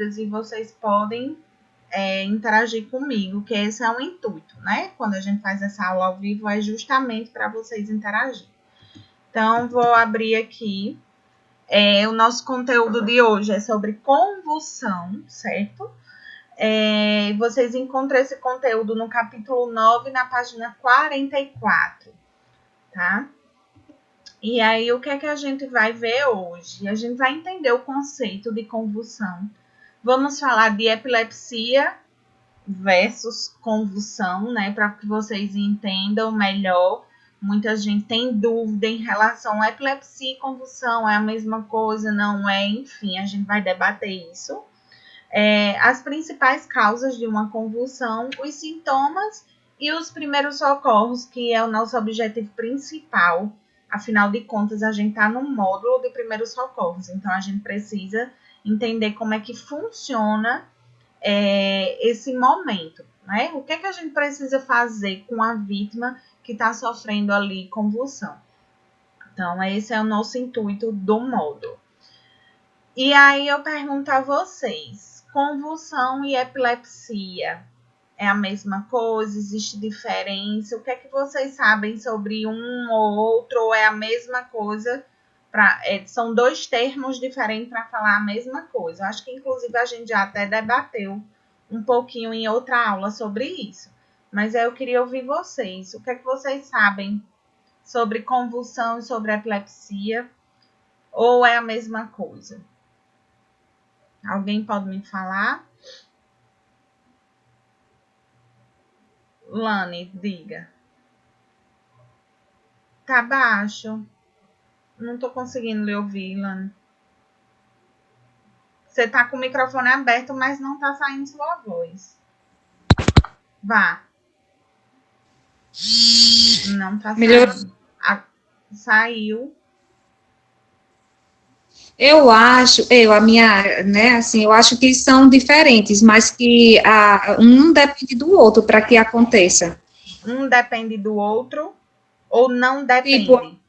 dúvidas e vocês podem interagir comigo, que esse é o intuito, né? Quando a gente faz essa aula ao vivo, é justamente para vocês interagirem. Então, vou abrir aqui. O nosso conteúdo de hoje é sobre convulsão, certo? Vocês encontram esse conteúdo no capítulo 9, na página 44, tá? E aí, o que é que a gente vai ver hoje? A gente vai entender o conceito de convulsão. Vamos falar de epilepsia versus convulsão, né? Para que vocês entendam melhor. Muita gente tem dúvida em relação a epilepsia e convulsão. É a mesma coisa? Não é? Enfim, a gente vai debater isso. As principais causas de uma convulsão, os sintomas e os primeiros socorros, que é o nosso objetivo principal. Afinal de contas, a gente está no módulo de primeiros socorros, então a gente precisa entender como é que funciona esse momento, né? O que é que a gente precisa fazer com a vítima que está sofrendo ali convulsão? Então, esse é o nosso intuito do módulo. E aí eu pergunto a vocês, convulsão e epilepsia é a mesma coisa? Existe diferença? O que é que vocês sabem sobre um ou outro? Ou é a mesma coisa? São dois termos diferentes para falar a mesma coisa. Acho que, inclusive, a gente já até debateu um pouquinho em outra aula sobre isso. Mas eu queria ouvir vocês. O que é que vocês sabem sobre convulsão e sobre epilepsia? Ou é a mesma coisa? Alguém pode me falar? Lani, diga. Tá baixo. Não tô conseguindo lhe ouvir, Lani. Você tá com o microfone aberto, mas não tá saindo sua voz. Vá. Não tá saindo. Saiu. Eu acho que são diferentes, mas que um depende do outro para que aconteça. Um depende do outro ou não depende? Tipo,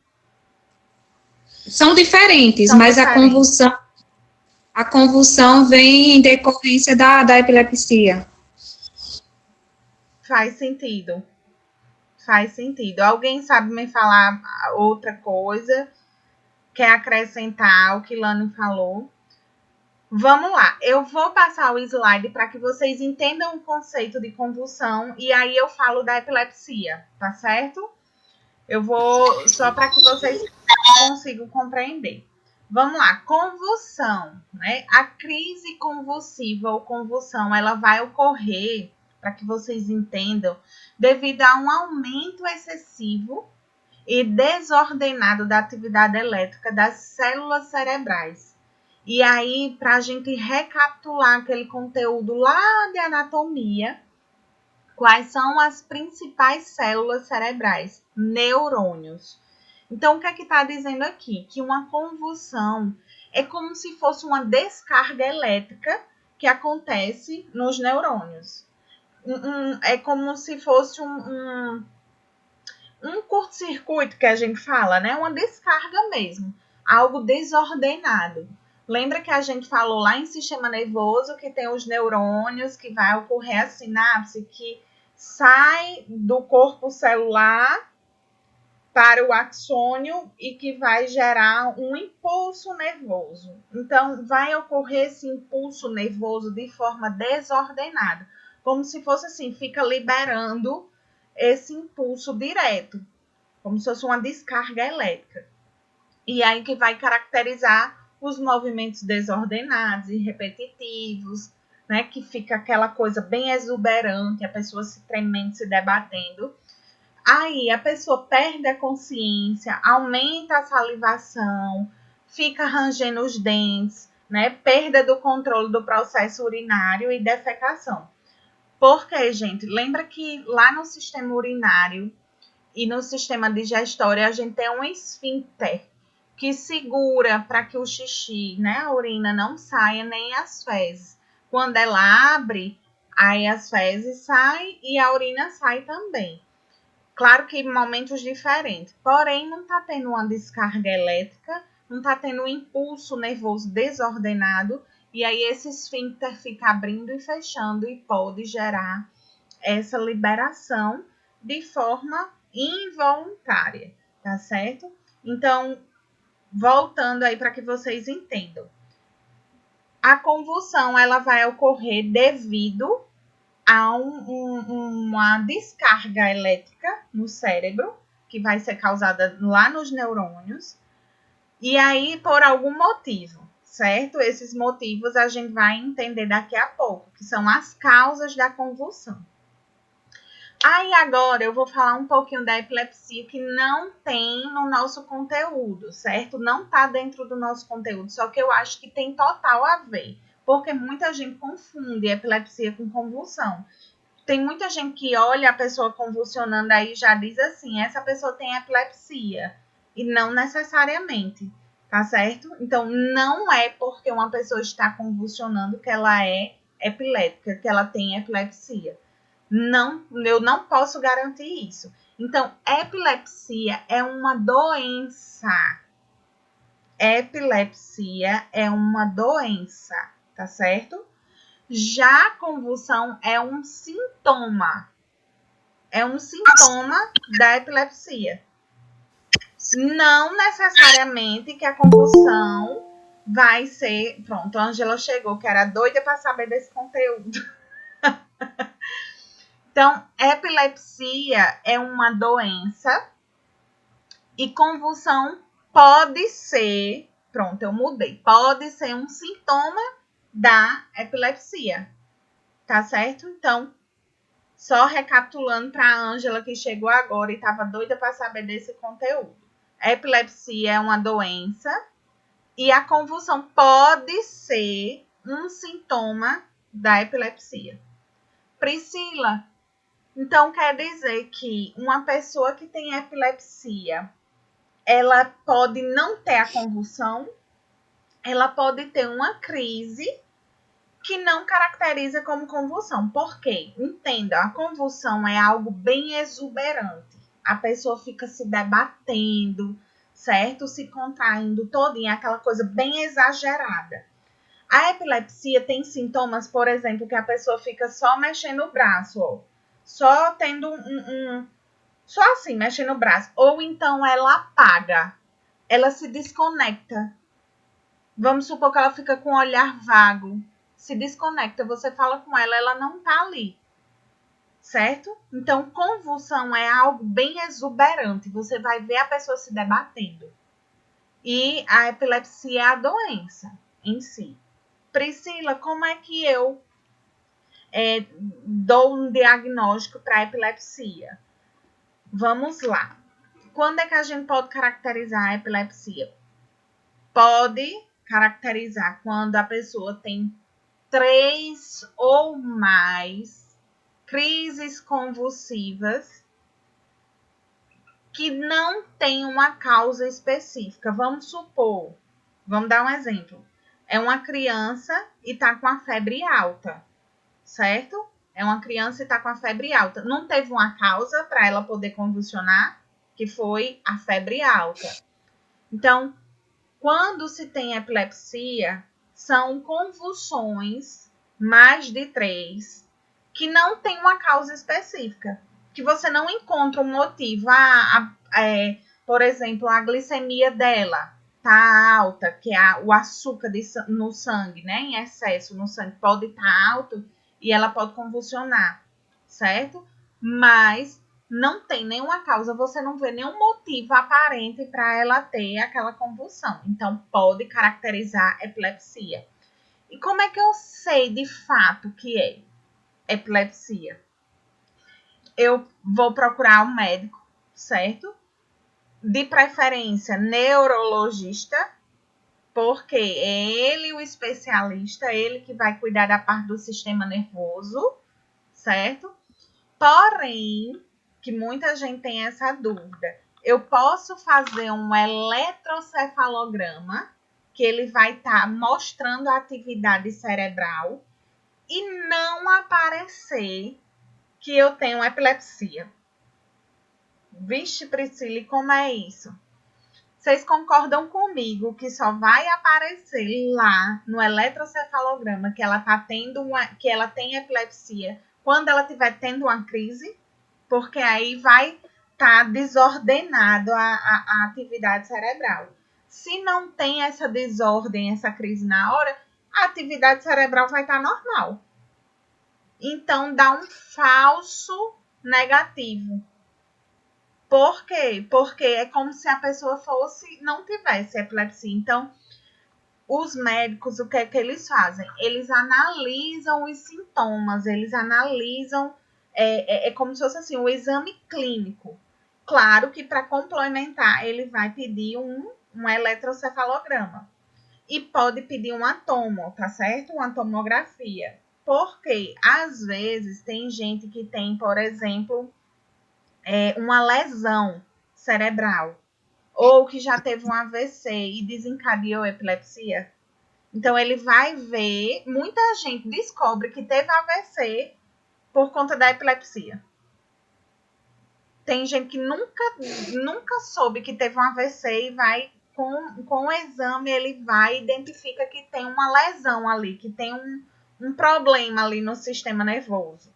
são diferentes, mas a convulsão vem em decorrência da epilepsia. Faz sentido. Faz sentido. Alguém sabe me falar outra coisa? Quer acrescentar ao que Lani falou? Vamos lá, eu vou passar o slide para que vocês entendam o conceito de convulsão e aí eu falo da epilepsia, tá certo? Eu vou só para que vocês consigam compreender. Vamos lá, convulsão, né? A crise convulsiva ou convulsão, ela vai ocorrer, para que vocês entendam, devido a um aumento excessivo e desordenado da atividade elétrica das células cerebrais. E aí, para a gente recapitular aquele conteúdo lá de anatomia, quais são as principais células cerebrais? Neurônios. Então, o que é que está dizendo aqui? Que uma convulsão é como se fosse uma descarga elétrica que acontece nos neurônios. É como se fosse um curto-circuito que a gente fala, né? Uma descarga mesmo, algo desordenado. Lembra que a gente falou lá em sistema nervoso que tem os neurônios, que vai ocorrer a sinapse, que sai do corpo celular para o axônio e que vai gerar um impulso nervoso. Então, vai ocorrer esse impulso nervoso de forma desordenada, como se fosse assim, fica liberando esse impulso direto, como se fosse uma descarga elétrica. E aí que vai caracterizar os movimentos desordenados e repetitivos, né? Que fica aquela coisa bem exuberante, a pessoa se tremendo, se debatendo. Aí a pessoa perde a consciência, aumenta a salivação, fica rangendo os dentes, né? Perda do controle do processo urinário e defecação. Porque, gente, lembra que lá no sistema urinário e no sistema digestório a gente tem um esfíncter que segura para que o xixi, né, a urina não saia, nem as fezes. Quando ela abre, aí as fezes saem e a urina sai também. Claro que em momentos diferentes, porém não está tendo uma descarga elétrica, não está tendo um impulso nervoso desordenado E aí esse esfíncter fica abrindo e fechando e pode gerar essa liberação de forma involuntária, tá certo? Então, voltando aí para que vocês entendam. A convulsão, ela vai ocorrer devido a uma descarga elétrica no cérebro, que vai ser causada lá nos neurônios, e aí por algum motivo, certo? Esses motivos a gente vai entender daqui a pouco, que são as causas da convulsão. Aí agora eu vou falar um pouquinho da epilepsia que não tem no nosso conteúdo, certo? Não tá dentro do nosso conteúdo, só que eu acho que tem total a ver, porque muita gente confunde epilepsia com convulsão. Tem muita gente que olha a pessoa convulsionando aí e já diz assim, essa pessoa tem epilepsia, e não necessariamente, tá certo? Então, não é porque uma pessoa está convulsionando que ela é epilética, que ela tem epilepsia. Não, eu não posso garantir isso. Então, epilepsia é uma doença. Epilepsia é uma doença, tá certo? Já a convulsão é um sintoma. É um sintoma da epilepsia. Não necessariamente que a convulsão vai ser... Pronto, a Angela chegou, que era doida para saber desse conteúdo. Então, epilepsia é uma doença e convulsão pode ser, pronto, eu mudei, pode ser um sintoma da epilepsia, tá certo? Então, só recapitulando para a Ângela que chegou agora e estava doida para saber desse conteúdo. A epilepsia é uma doença e a convulsão pode ser um sintoma da epilepsia. Priscila, então, quer dizer que uma pessoa que tem epilepsia, ela pode não ter a convulsão, ela pode ter uma crise que não caracteriza como convulsão. Por quê? Entenda, a convulsão é algo bem exuberante. A pessoa fica se debatendo, certo? Se contraindo todinha, aquela coisa bem exagerada. A epilepsia tem sintomas, por exemplo, que a pessoa fica só mexendo o braço, ó. Só tendo só assim, mexendo o braço. Ou então ela apaga. Ela se desconecta. Vamos supor que ela fica com um olhar vago. Se desconecta. Você fala com ela, ela não tá ali. Certo? Então, convulsão é algo bem exuberante. Você vai ver a pessoa se debatendo. E a epilepsia é a doença em si. Priscila, como é que eu dou um diagnóstico para epilepsia? Vamos lá. Quando é que a gente pode caracterizar a epilepsia? Pode caracterizar quando a pessoa tem 3 ou mais crises convulsivas que não tem uma causa específica. Vamos supor, vamos dar um exemplo. É uma criança e está com a febre alta, certo? É uma criança e está com a febre alta. Não teve uma causa para ela poder convulsionar, que foi a febre alta. Então, quando se tem epilepsia, são convulsões, mais de 3, que não tem uma causa específica, que você não encontra um motivo. Por exemplo, a glicemia dela tá alta, que é o açúcar no sangue, né, em excesso no sangue, pode estar alto e ela pode convulsionar, certo? Mas não tem nenhuma causa, você não vê nenhum motivo aparente para ela ter aquela convulsão. Então, pode caracterizar epilepsia. E como é que eu sei de fato que é epilepsia? Eu vou procurar um médico, certo? De preferência, neurologista, porque é ele o especialista, ele que vai cuidar da parte do sistema nervoso, certo? Porém, que muita gente tem essa dúvida, eu posso fazer um eletrocefalograma, que ele vai estar mostrando a atividade cerebral e não aparecer que eu tenho epilepsia. Vixe, Priscila, como é isso? Vocês concordam comigo que só vai aparecer lá no eletrocefalograma que ela tá tendo que ela tem epilepsia quando ela estiver tendo uma crise? Porque aí vai estar desordenado a atividade cerebral. Se não tem essa desordem, essa crise na hora, a atividade cerebral vai estar normal. Então, dá um falso negativo. Por quê? Porque é como se a pessoa não tivesse epilepsia. Então, os médicos, o que é que eles fazem? Eles analisam os sintomas, eles analisam, é como se fosse assim, um exame clínico. Claro que para complementar, ele vai pedir um eletrocefalograma. E pode pedir um tomo, tá certo? Uma tomografia. Porque, às vezes, tem gente que tem, por exemplo, uma lesão cerebral, ou que já teve um AVC e desencadeou epilepsia. Então, ele vai ver, muita gente descobre que teve AVC por conta da epilepsia. Tem gente que nunca soube que teve um AVC e vai, com o exame, ele vai e identifica que tem uma lesão ali, que tem um problema ali no sistema nervoso,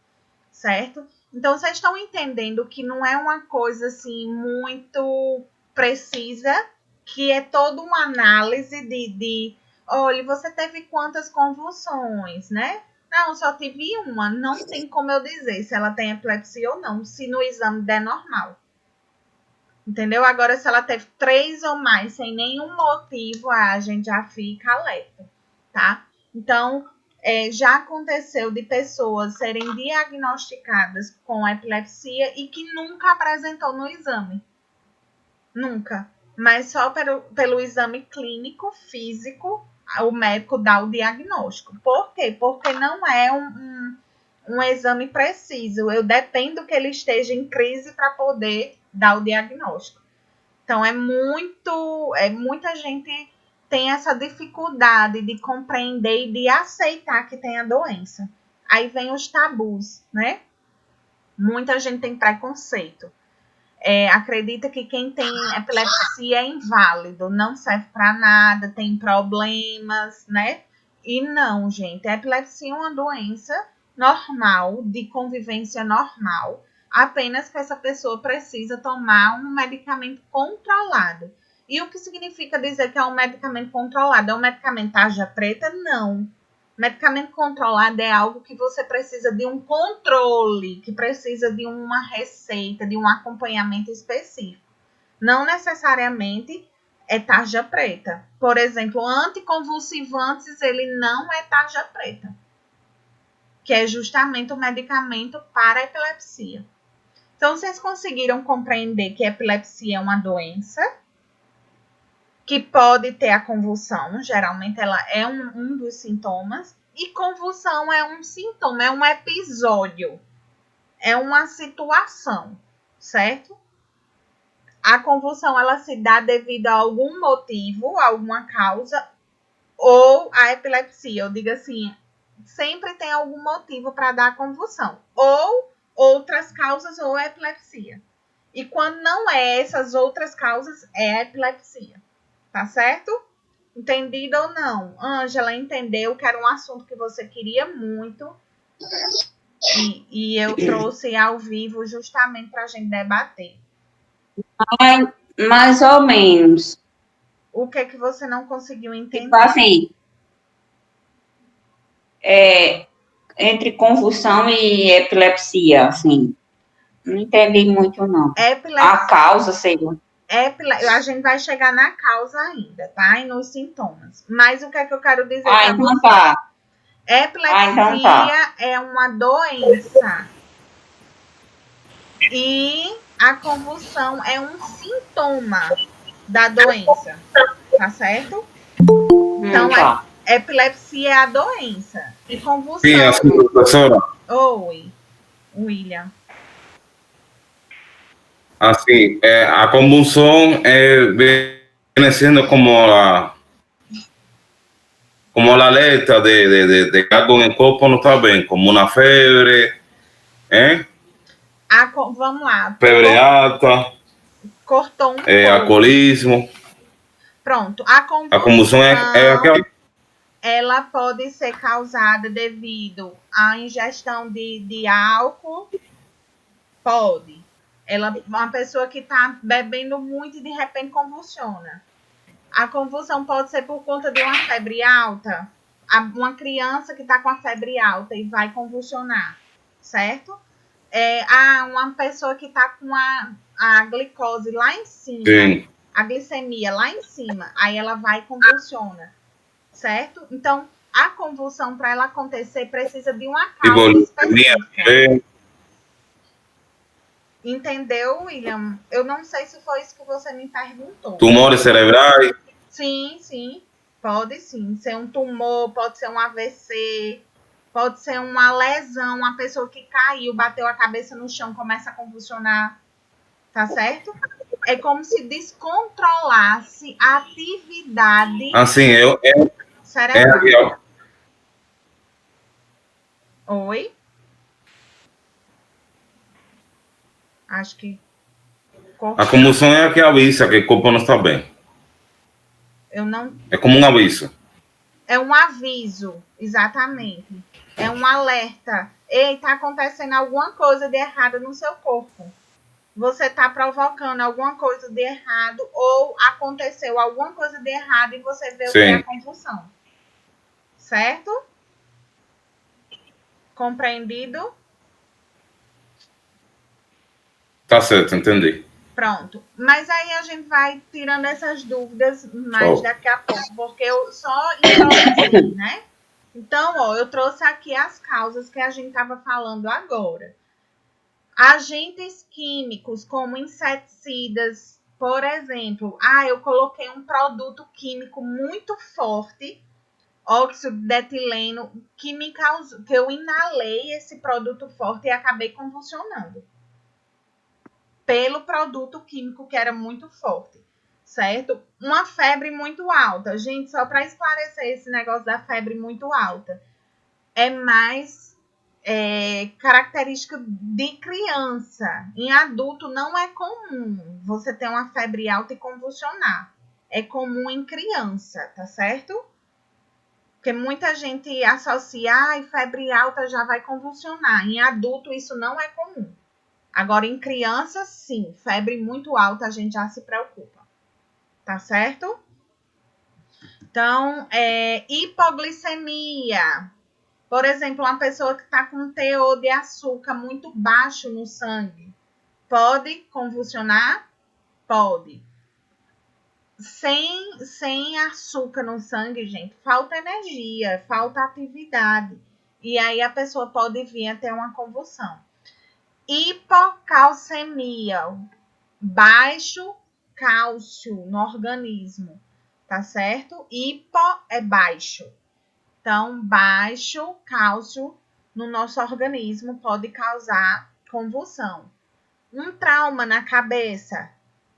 certo? Então, vocês estão entendendo que não é uma coisa assim muito precisa, que é toda uma análise olha, você teve quantas convulsões, né? Não, só tive uma. Não tem como eu dizer se ela tem epilepsia ou não, se no exame der normal. Entendeu? Agora, se ela teve 3 ou mais sem nenhum motivo, a gente já fica alerta, tá? Então, já aconteceu de pessoas serem diagnosticadas com epilepsia e que nunca apresentou no exame. Nunca. Mas só pelo exame clínico, físico, o médico dá o diagnóstico. Por quê? Porque não é um exame preciso. Eu dependo que ele esteja em crise para poder dar o diagnóstico. Então, muita gente tem essa dificuldade de compreender e de aceitar que tem a doença. Aí vem os tabus, né? Muita gente tem preconceito. Acredita que quem tem epilepsia é inválido, não serve para nada, tem problemas, né? E não, gente. A epilepsia é uma doença normal, de convivência normal, apenas que essa pessoa precisa tomar um medicamento controlado. E o que significa dizer que é um medicamento controlado? É um medicamento tarja preta? Não. Medicamento controlado é algo que você precisa de um controle, que precisa de uma receita, de um acompanhamento específico. Não necessariamente é tarja preta. Por exemplo, anticonvulsivantes, ele não é tarja preta, que é justamente o medicamento para a epilepsia. Então, vocês conseguiram compreender que a epilepsia é uma doença que pode ter a convulsão, geralmente ela é um dos sintomas, e convulsão é um sintoma, é um episódio, é uma situação, certo? A convulsão, ela se dá devido a algum motivo, alguma causa, ou a epilepsia, eu digo assim, sempre tem algum motivo para dar a convulsão, ou outras causas, ou a epilepsia. E quando não é essas outras causas, é a epilepsia. Tá certo? Entendido ou não? Ângela entendeu que era um assunto que você queria muito. E eu trouxe ao vivo justamente para a gente debater. Mais ou menos. O que é que você não conseguiu entender? Tipo assim, entre convulsão e epilepsia, assim. Não entendi muito, não. A causa, sei lá. A gente vai chegar na causa ainda, tá? E nos sintomas. Mas o que é que eu quero dizer pra então você? Tá. Epilepsia então tá. é uma doença. E a convulsão é um sintoma da doença. Tá certo? Então, tá. Epilepsia é a doença. E convulsão... Sim, assim, professora. Oi, William. Assim, a convulsão viene siendo como la alerta de que algo en el cuerpo no está bien, como una fiebre, Vamos lá. Febre alta, Cortou um pouco. alcoolismo. Pronto, a A convulsão é aquela... Ela pode ser causada devido à ingestão de álcool. Pode. Uma pessoa que está bebendo muito e de repente convulsiona. A convulsão pode ser por conta de uma febre alta. Uma criança que está com a febre alta e vai convulsionar, certo? Uma pessoa que está com a glicose lá em cima, sim, a glicemia lá em cima, aí ela vai e convulsiona, certo? Então, a convulsão, para ela acontecer, precisa de uma causa específica. Entendeu, William? Eu não sei se foi isso que você me perguntou. Tumores cerebrais? Sim, sim. Pode sim. Ser um tumor, pode ser um AVC, pode ser uma lesão, uma pessoa que caiu, bateu a cabeça no chão, começa a convulsionar. Tá certo? É como se descontrolasse a atividade assim, cerebral. Oi? Acho que... A convulsão é que avisa que o corpo não está bem. É como um aviso. É um aviso, exatamente. É um alerta. Ei, está acontecendo alguma coisa de errado no seu corpo. Você está provocando alguma coisa de errado ou aconteceu alguma coisa de errado e você vê o que é a convulsão. Certo? Compreendido? Tá certo, entendi. Pronto. Mas aí a gente vai tirando essas dúvidas mais daqui a pouco, porque eu só introduzi, né? Então, eu trouxe aqui as causas que a gente estava falando agora. Agentes químicos, como inseticidas, por exemplo. Eu coloquei um produto químico muito forte, óxido de etileno, que eu inalei esse produto forte e acabei convulsionando. Pelo produto químico que era muito forte, certo? Uma febre muito alta. Gente, só para esclarecer esse negócio da febre muito alta, é mais característica de criança. Em adulto não é comum você ter uma febre alta e convulsionar. É comum em criança, tá certo? Porque muita gente associa, febre alta já vai convulsionar. Em adulto isso não é comum. Agora, em criança, sim, febre muito alta, a gente já se preocupa. Tá certo? Então, hipoglicemia. Por exemplo, uma pessoa que está com um teor de açúcar muito baixo no sangue. Pode convulsionar? Pode. Sem açúcar no sangue, gente, falta energia, falta atividade. E aí a pessoa pode vir a ter uma convulsão. Hipocalcemia, baixo cálcio no organismo, tá certo? Hipo é baixo. Então, baixo cálcio no nosso organismo pode causar convulsão. Um trauma na cabeça,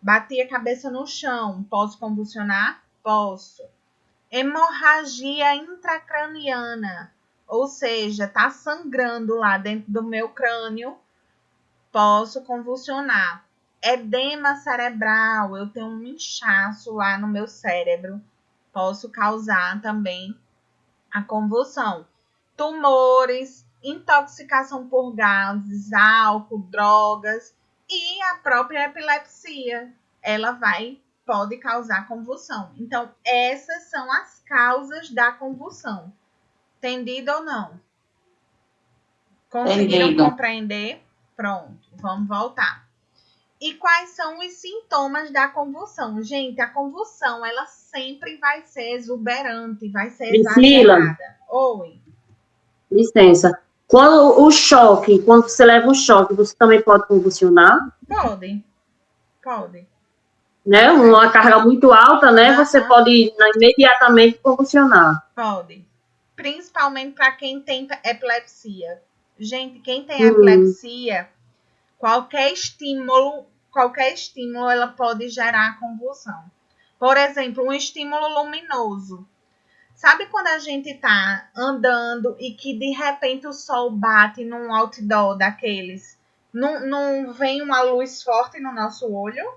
bati a cabeça no chão, posso convulsionar? Posso. Hemorragia intracraniana, ou seja, tá sangrando lá dentro do meu crânio, posso convulsionar. Edema cerebral, eu tenho um inchaço lá no meu cérebro, posso causar também a convulsão. Tumores, intoxicação por gases, álcool, drogas e a própria epilepsia, ela pode causar convulsão. Então, essas são as causas da convulsão. Entendido ou não? Conseguiram compreender? Pronto, vamos voltar. E quais são os sintomas da convulsão? Gente, a convulsão, ela sempre vai ser exuberante, vai ser exagerada. Oi. Licença. Quando você leva um choque, você também pode convulsionar? Pode. Né? Uma carga muito alta, né? Você pode imediatamente convulsionar. Pode. Principalmente para quem tem epilepsia. Gente, quem tem epilepsia, qualquer estímulo, ela pode gerar convulsão. Por exemplo, um estímulo luminoso. Sabe quando a gente tá andando e que de repente o sol bate num outdoor daqueles? Não vem uma luz forte no nosso olho?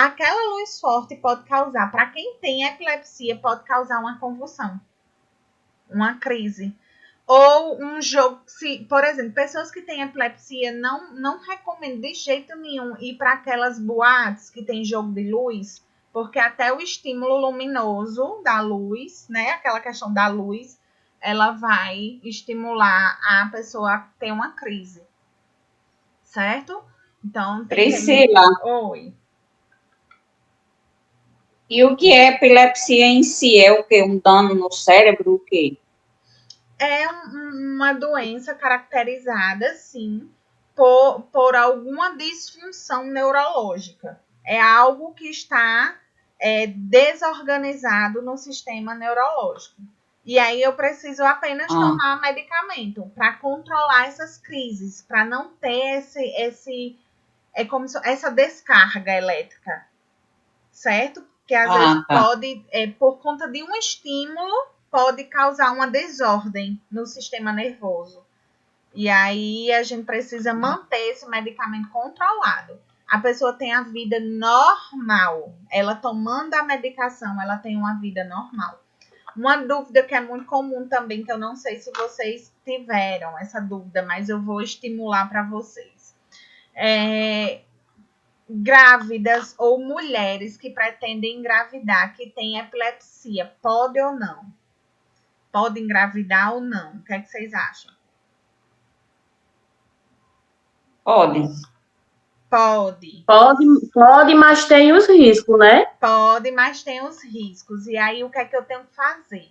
aquela luz forte pode causar, para quem tem epilepsia, pode causar uma convulsão, uma crise. Ou um jogo, por exemplo, pessoas que têm epilepsia, não recomendo de jeito nenhum ir para aquelas boates que tem jogo de luz, porque até o estímulo luminoso da luz, né, aquela questão da luz, ela vai estimular a pessoa a ter uma crise, certo? Então, Priscila. Oi. E o que é epilepsia em si? É o quê? Um dano no cérebro? O quê? É uma doença caracterizada, sim, por alguma disfunção neurológica. É algo que está desorganizado no sistema neurológico. E aí eu preciso apenas tomar medicamento para controlar essas crises, para não ter essa descarga elétrica, certo? Que às vezes pode, por conta de um estímulo, pode causar uma desordem no sistema nervoso. E aí a gente precisa manter esse medicamento controlado. A pessoa tem a vida normal. Ela tomando a medicação, ela tem uma vida normal. Uma dúvida que é muito comum também, que eu não sei se vocês tiveram essa dúvida, mas eu vou estimular para vocês. Grávidas ou mulheres que pretendem engravidar, que têm epilepsia, pode ou não? Pode engravidar ou não? O que é que vocês acham? Pode. Pode, mas tem os riscos, né? Pode, mas tem os riscos. E aí, o que é que eu tenho que fazer?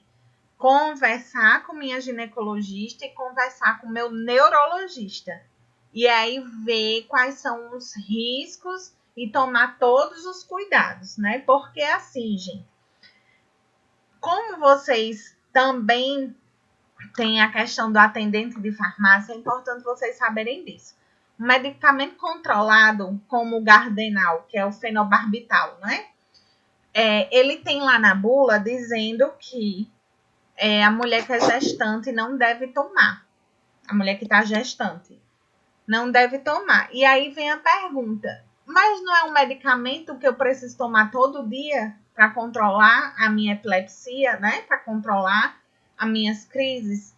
Conversar com minha ginecologista e conversar com meu neurologista. E aí, ver quais são os riscos e tomar todos os cuidados, né? Porque assim, gente, como vocês também têm a questão do atendente de farmácia, é importante vocês saberem disso. Um medicamento controlado, como o Gardenal, que é o fenobarbital, né? Ele tem lá na bula dizendo que a mulher que é gestante não deve tomar. A mulher que está gestante não deve tomar. E aí vem a pergunta, mas não é um medicamento que eu preciso tomar todo dia para controlar a minha epilepsia, né? Para controlar as minhas crises?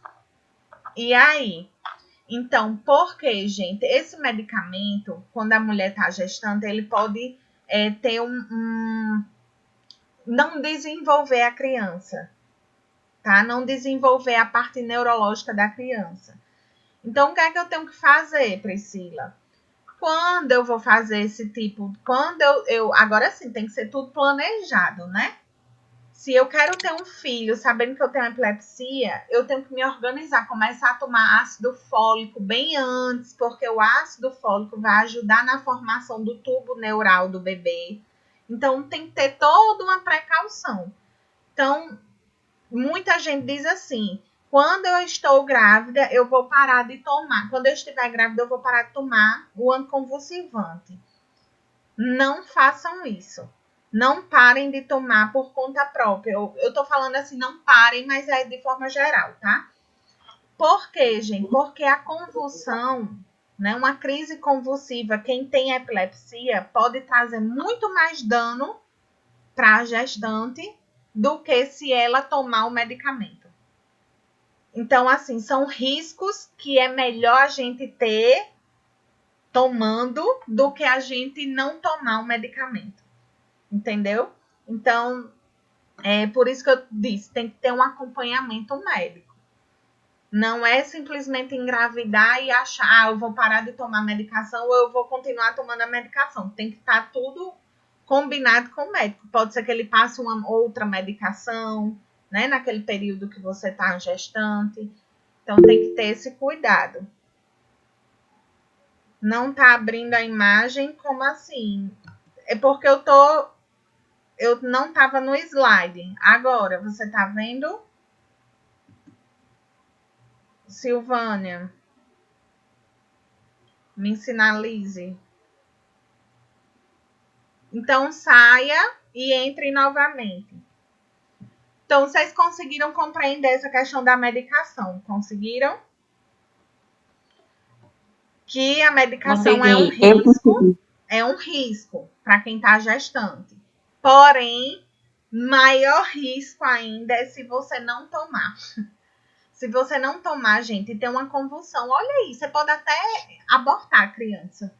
E aí? Então, por que, gente? Esse medicamento, quando a mulher está gestante, ele pode ter não desenvolver a criança, tá? Não desenvolver a parte neurológica da criança. Então, o que é que eu tenho que fazer, Priscila? Quando eu vou fazer esse tipo... Agora sim, tem que ser tudo planejado, né? Se eu quero ter um filho sabendo que eu tenho epilepsia, eu tenho que me organizar, começar a tomar ácido fólico bem antes, porque o ácido fólico vai ajudar na formação do tubo neural do bebê. Então, tem que ter toda uma precaução. Então, muita gente diz assim, quando eu estou grávida, eu vou parar de tomar. Quando eu estiver grávida, eu vou parar de tomar o anticonvulsivante. Não façam isso. Não parem de tomar por conta própria. Eu tô falando assim, não parem, mas é de forma geral, tá? Por quê, gente? Porque a convulsão, né, uma crise convulsiva, quem tem epilepsia, pode trazer muito mais dano para a gestante do que se ela tomar o medicamento. Então, assim, são riscos que é melhor a gente ter tomando do que a gente não tomar o medicamento. Entendeu? Então, é por isso que eu disse, tem que ter um acompanhamento médico. Não é simplesmente engravidar e achar, eu vou parar de tomar medicação ou eu vou continuar tomando a medicação. Tem que estar tudo combinado com o médico. Pode ser que ele passe uma outra medicação, né, naquele período que você está gestante. Então, tem que ter esse cuidado. Não tá abrindo a imagem, como assim? É porque eu não estava no slide. Agora, você está vendo? Silvânia, me sinalize. Então, saia e entre novamente. Então, vocês conseguiram compreender essa questão da medicação? Conseguiram? Que a medicação é um risco. é um risco para quem está gestante. Porém, maior risco ainda é se você não tomar. Se você não tomar, gente, e ter uma convulsão, olha aí, você pode até abortar a criança.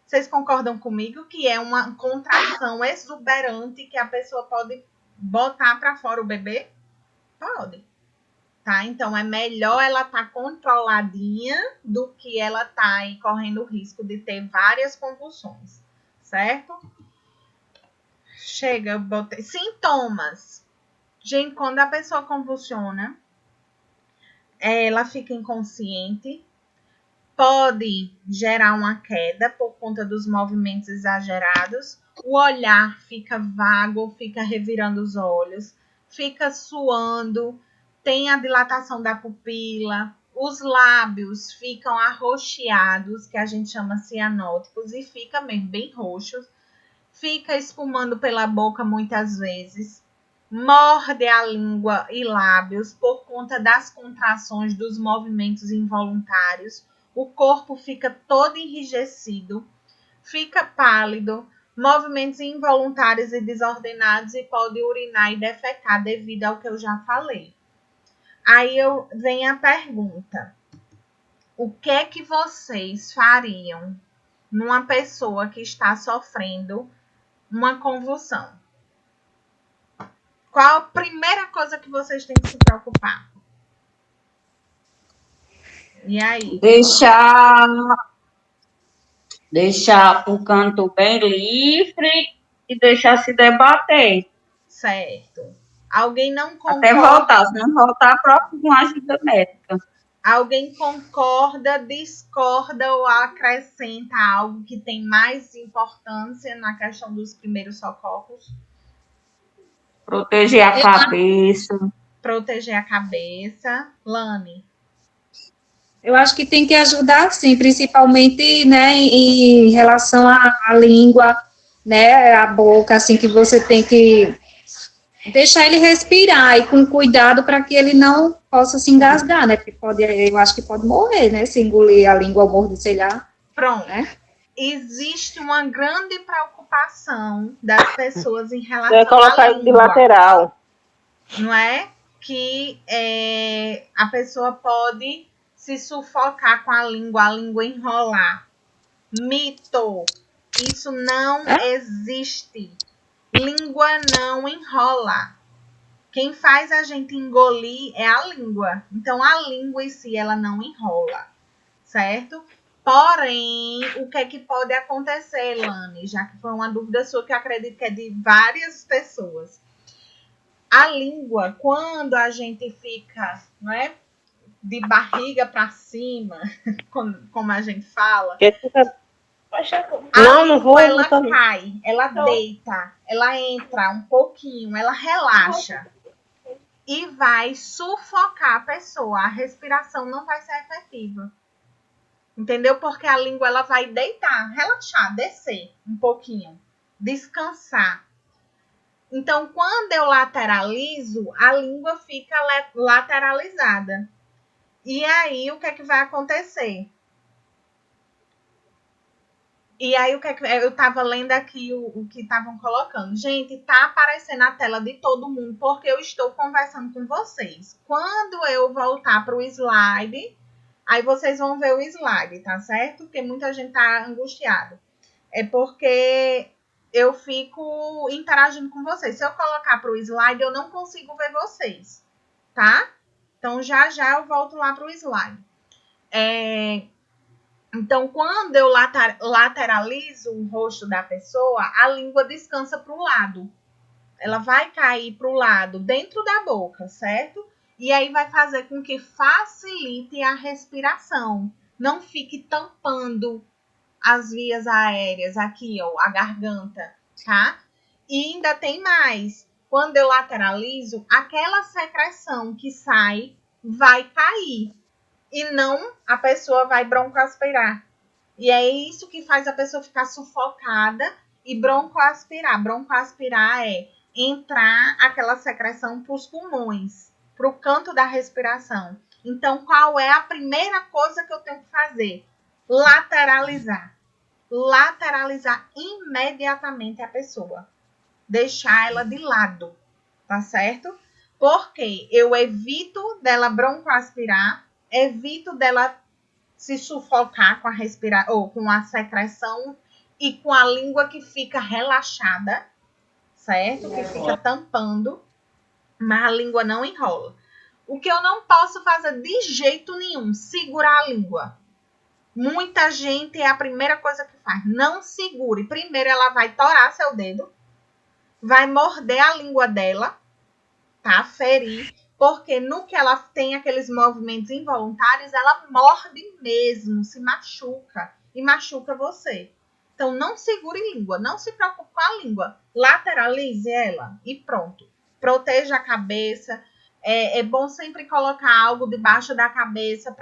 Vocês concordam comigo que é uma contração exuberante que a pessoa pode botar para fora o bebê? Pode. Tá? Então, é melhor ela estar controladinha do que ela estar aí correndo o risco de ter várias convulsões. Certo? Chega, eu botei. Sintomas. Gente, quando a pessoa convulsiona, ela fica inconsciente, pode gerar uma queda por conta dos movimentos exagerados, o olhar fica vago, fica revirando os olhos, fica suando, tem a dilatação da pupila, os lábios ficam arroxeados, que a gente chama cianóticos, e fica mesmo bem roxos, fica espumando pela boca muitas vezes, morde a língua e lábios por conta das contrações dos movimentos involuntários, o corpo fica todo enrijecido, fica pálido, movimentos involuntários e desordenados e pode urinar e defecar devido ao que eu já falei. Aí vem a pergunta: o que é que vocês fariam numa pessoa que está sofrendo uma convulsão? Qual a primeira coisa que vocês têm que se preocupar? E aí? Deixar o canto bem livre e deixar se debater. Certo. Alguém não concorda? Até voltar, se não voltar, próprio com ajuda médica. Alguém concorda, discorda ou acrescenta algo que tem mais importância na questão dos primeiros socorros? Proteger a cabeça. Proteger a cabeça. Lani? Eu acho que tem que ajudar, sim, principalmente, né, em relação à língua, né, a boca, assim, que você tem que deixar ele respirar e com cuidado para que ele não possa se engasgar, né, porque eu acho que pode morrer, né, se engolir a língua ou mordecelhar. Pronto. Né? Existe uma grande preocupação das pessoas em relação à língua. Colocar ele de lateral. Não é? Que a pessoa pode se sufocar com a língua enrolar. Mito. Isso não existe. Língua não enrola. Quem faz a gente engolir é a língua. Então, a língua em si, ela não enrola. Certo? Porém, o que é que pode acontecer, Lani? Já que foi uma dúvida sua que eu acredito que é de várias pessoas. A língua, quando a gente fica, não é, de barriga para cima, como a gente fala, ela cai, ela deita, ela entra um pouquinho, ela relaxa e vai sufocar a pessoa. A respiração não vai ser efetiva. Entendeu? Porque a língua ela vai deitar, relaxar, descer um pouquinho, descansar. Então, quando eu lateralizo, a língua fica lateralizada. E aí, o que é que vai acontecer? E aí, eu estava lendo aqui o que estavam colocando. Gente, tá aparecendo na tela de todo mundo, porque eu estou conversando com vocês. Quando eu voltar para o slide, aí vocês vão ver o slide, tá certo? Porque muita gente tá angustiada. É porque eu fico interagindo com vocês. Se eu colocar para o slide, eu não consigo ver vocês, tá? Então, já eu volto lá para o slide. Então, quando eu lateralizo o rosto da pessoa, a língua descansa para o lado. Ela vai cair para o lado, dentro da boca, certo? E aí vai fazer com que facilite a respiração. Não fique tampando as vias aéreas aqui, ó, a garganta, tá? E ainda tem mais. Quando eu lateralizo, aquela secreção que sai vai cair. E não a pessoa vai broncoaspirar. E é isso que faz a pessoa ficar sufocada e broncoaspirar. Broncoaspirar é entrar aquela secreção para os pulmões, para o canto da respiração. Então, qual é a primeira coisa que eu tenho que fazer? Lateralizar. lateralizar imediatamente a pessoa. Deixar ela de lado, tá certo? Porque eu evito dela broncoaspirar, evito dela se sufocar com a ou com a secreção e com a língua que fica relaxada, certo? Que fica tampando, mas a língua não enrola. O que eu não posso fazer de jeito nenhum, segurar a língua. Muita gente é a primeira coisa que faz. Não segure. Primeiro ela vai torar seu dedo, vai morder a língua dela, tá? Ferir. Porque no que ela tem aqueles movimentos involuntários, ela morde mesmo, se machuca. E machuca você. Então, não segure língua. Não se preocupe com a língua. Lateralize ela e pronto. Proteja a cabeça. É bom sempre colocar algo debaixo da cabeça,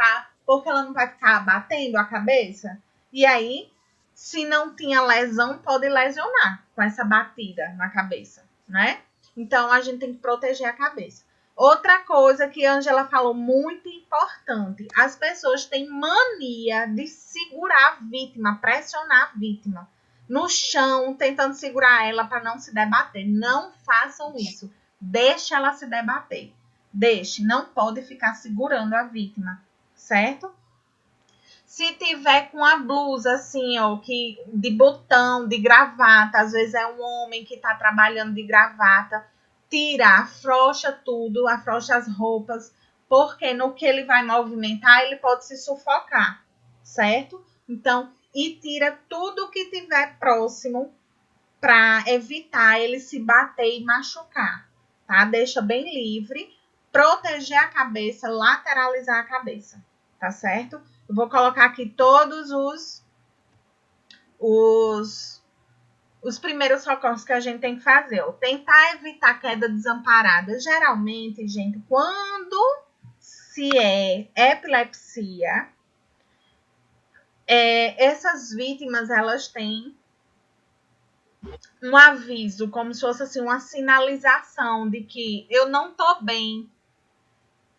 porque ela não vai ficar batendo a cabeça. E aí, se não tinha lesão, pode lesionar com essa batida na cabeça, né? Então, a gente tem que proteger a cabeça. Outra coisa que a Ângela falou muito importante. As pessoas têm mania de segurar a vítima, pressionar a vítima no chão, tentando segurar ela para não se debater. Não façam isso. Deixe ela se debater. Deixe. Não pode ficar segurando a vítima, certo? Se tiver com a blusa assim, ó, de botão, de gravata, às vezes é um homem que está trabalhando de gravata, tira, afrouxa tudo, afrouxa as roupas, porque no que ele vai movimentar, ele pode se sufocar, certo? Então, e tira tudo que tiver próximo para evitar ele se bater e machucar, tá? Deixa bem livre, proteger a cabeça, lateralizar a cabeça, tá certo? Eu vou colocar aqui todos os primeiros socorros que a gente tem que fazer. Ó. Tentar evitar queda desamparada. Geralmente, gente, quando se é epilepsia, essas vítimas, elas têm um aviso, como se fosse assim, uma sinalização de que eu não tô bem.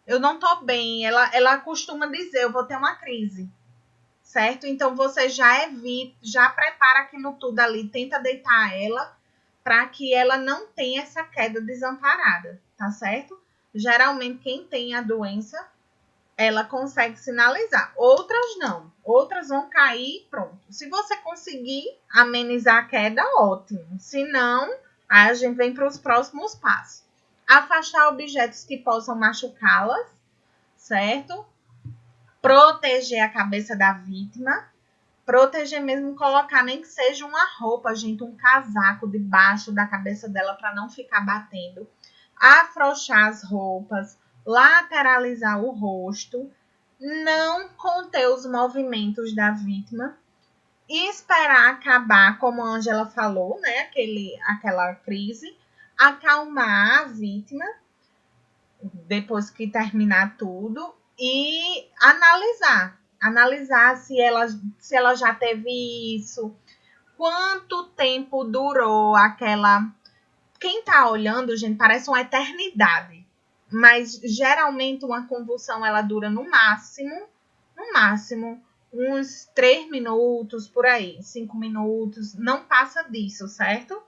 Eu não tô bem. Ela costuma dizer, eu vou ter uma crise. Certo? Então, você já evita, já prepara aquilo tudo ali, tenta deitar ela para que ela não tenha essa queda desamparada, tá certo? Geralmente, quem tem a doença, ela consegue sinalizar. Outras não. Outras vão cair e pronto. Se você conseguir amenizar a queda, ótimo. Se não, aí a gente vem para os próximos passos. Afastar objetos que possam machucá-las, certo? Proteger a cabeça da vítima. Proteger mesmo, colocar nem que seja uma roupa, gente, um casaco debaixo da cabeça dela para não ficar batendo. Afrouxar as roupas, lateralizar o rosto, não conter os movimentos da vítima e esperar acabar, como a Ângela falou, né, aquela crise, acalmar a vítima depois que terminar tudo e analisar se ela já teve isso, quanto tempo durou aquela... Quem tá olhando, gente, parece uma eternidade, mas geralmente uma convulsão ela dura no máximo uns 3 minutos, por aí, 5 minutos, não passa disso, certo?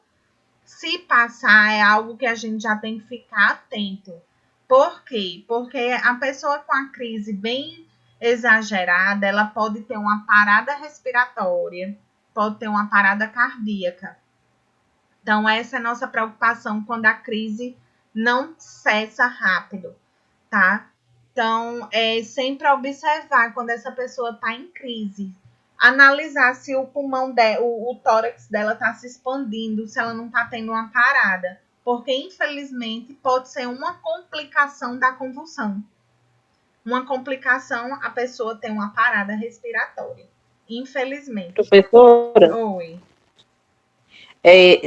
Se passar, é algo que a gente já tem que ficar atento. Por quê? Porque a pessoa com a crise bem exagerada, ela pode ter uma parada respiratória, pode ter uma parada cardíaca. Então, essa é a nossa preocupação quando a crise não cessa rápido, tá? Então, sempre observar quando essa pessoa está em crise. Analisar se o pulmão o tórax dela está se expandindo, se ela não está tendo uma parada. Porque, infelizmente, pode ser uma complicação da convulsão. Uma complicação, a pessoa tem uma parada respiratória. Infelizmente. Professora? Oi.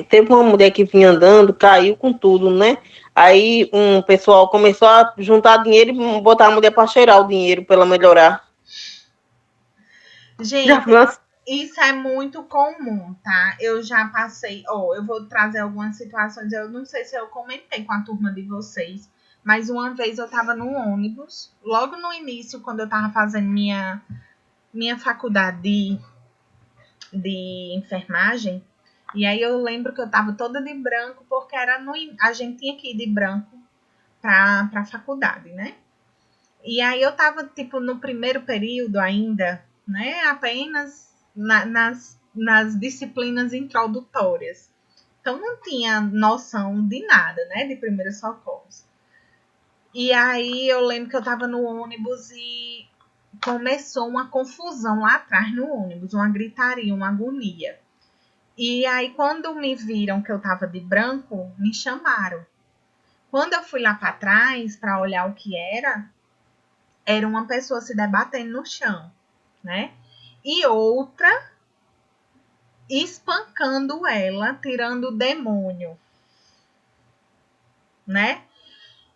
Teve uma mulher que vinha andando, caiu com tudo, né? Aí um pessoal começou a juntar dinheiro e botar a mulher para cheirar o dinheiro para ela melhorar. Gente, isso é muito comum, tá? Eu já passei... eu vou trazer algumas situações. Eu não sei se eu comentei com a turma de vocês, mas uma vez eu estava no ônibus, logo no início, quando eu estava fazendo minha faculdade de enfermagem. E aí eu lembro que eu tava toda de branco, porque a gente tinha que ir de branco pra faculdade, né? E aí eu tava, tipo, no primeiro período ainda, né? Apenas nas disciplinas introdutórias. Então não tinha noção de nada, né? De primeiros socorros. E aí eu lembro que eu tava no ônibus e começou uma confusão lá atrás no ônibus, uma gritaria, uma agonia. E aí, quando me viram que eu tava de branco, me chamaram. Quando eu fui lá para trás para olhar o que era uma pessoa se debatendo no chão, né? E outra espancando ela, tirando o demônio, né?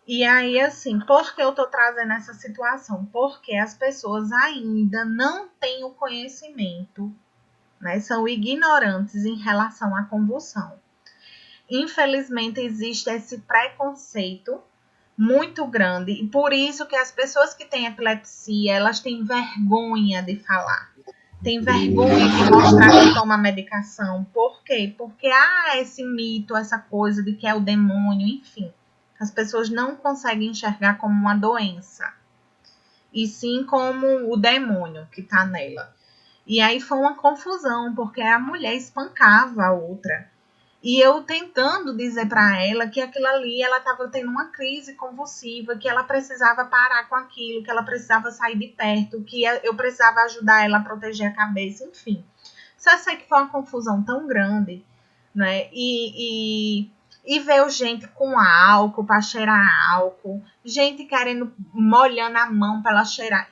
E aí, assim, por que eu tô trazendo essa situação? Porque as pessoas ainda não têm o conhecimento, né? São ignorantes em relação à convulsão. Infelizmente, existe esse preconceito muito grande, e por isso que as pessoas que têm epilepsia, elas têm vergonha de falar, têm vergonha de mostrar que toma medicação. Por quê? Porque há esse mito, essa coisa de que é o demônio, enfim. As pessoas não conseguem enxergar como uma doença, e sim como o demônio que está nela. E aí foi uma confusão, porque a mulher espancava a outra. E eu tentando dizer para ela que aquilo ali, ela estava tendo uma crise convulsiva, que ela precisava parar com aquilo, que ela precisava sair de perto, que eu precisava ajudar ela a proteger a cabeça, enfim. Só sei que foi uma confusão tão grande, né? E veio gente com álcool para cheirar álcool, gente querendo, molhando a mão para ela cheirar.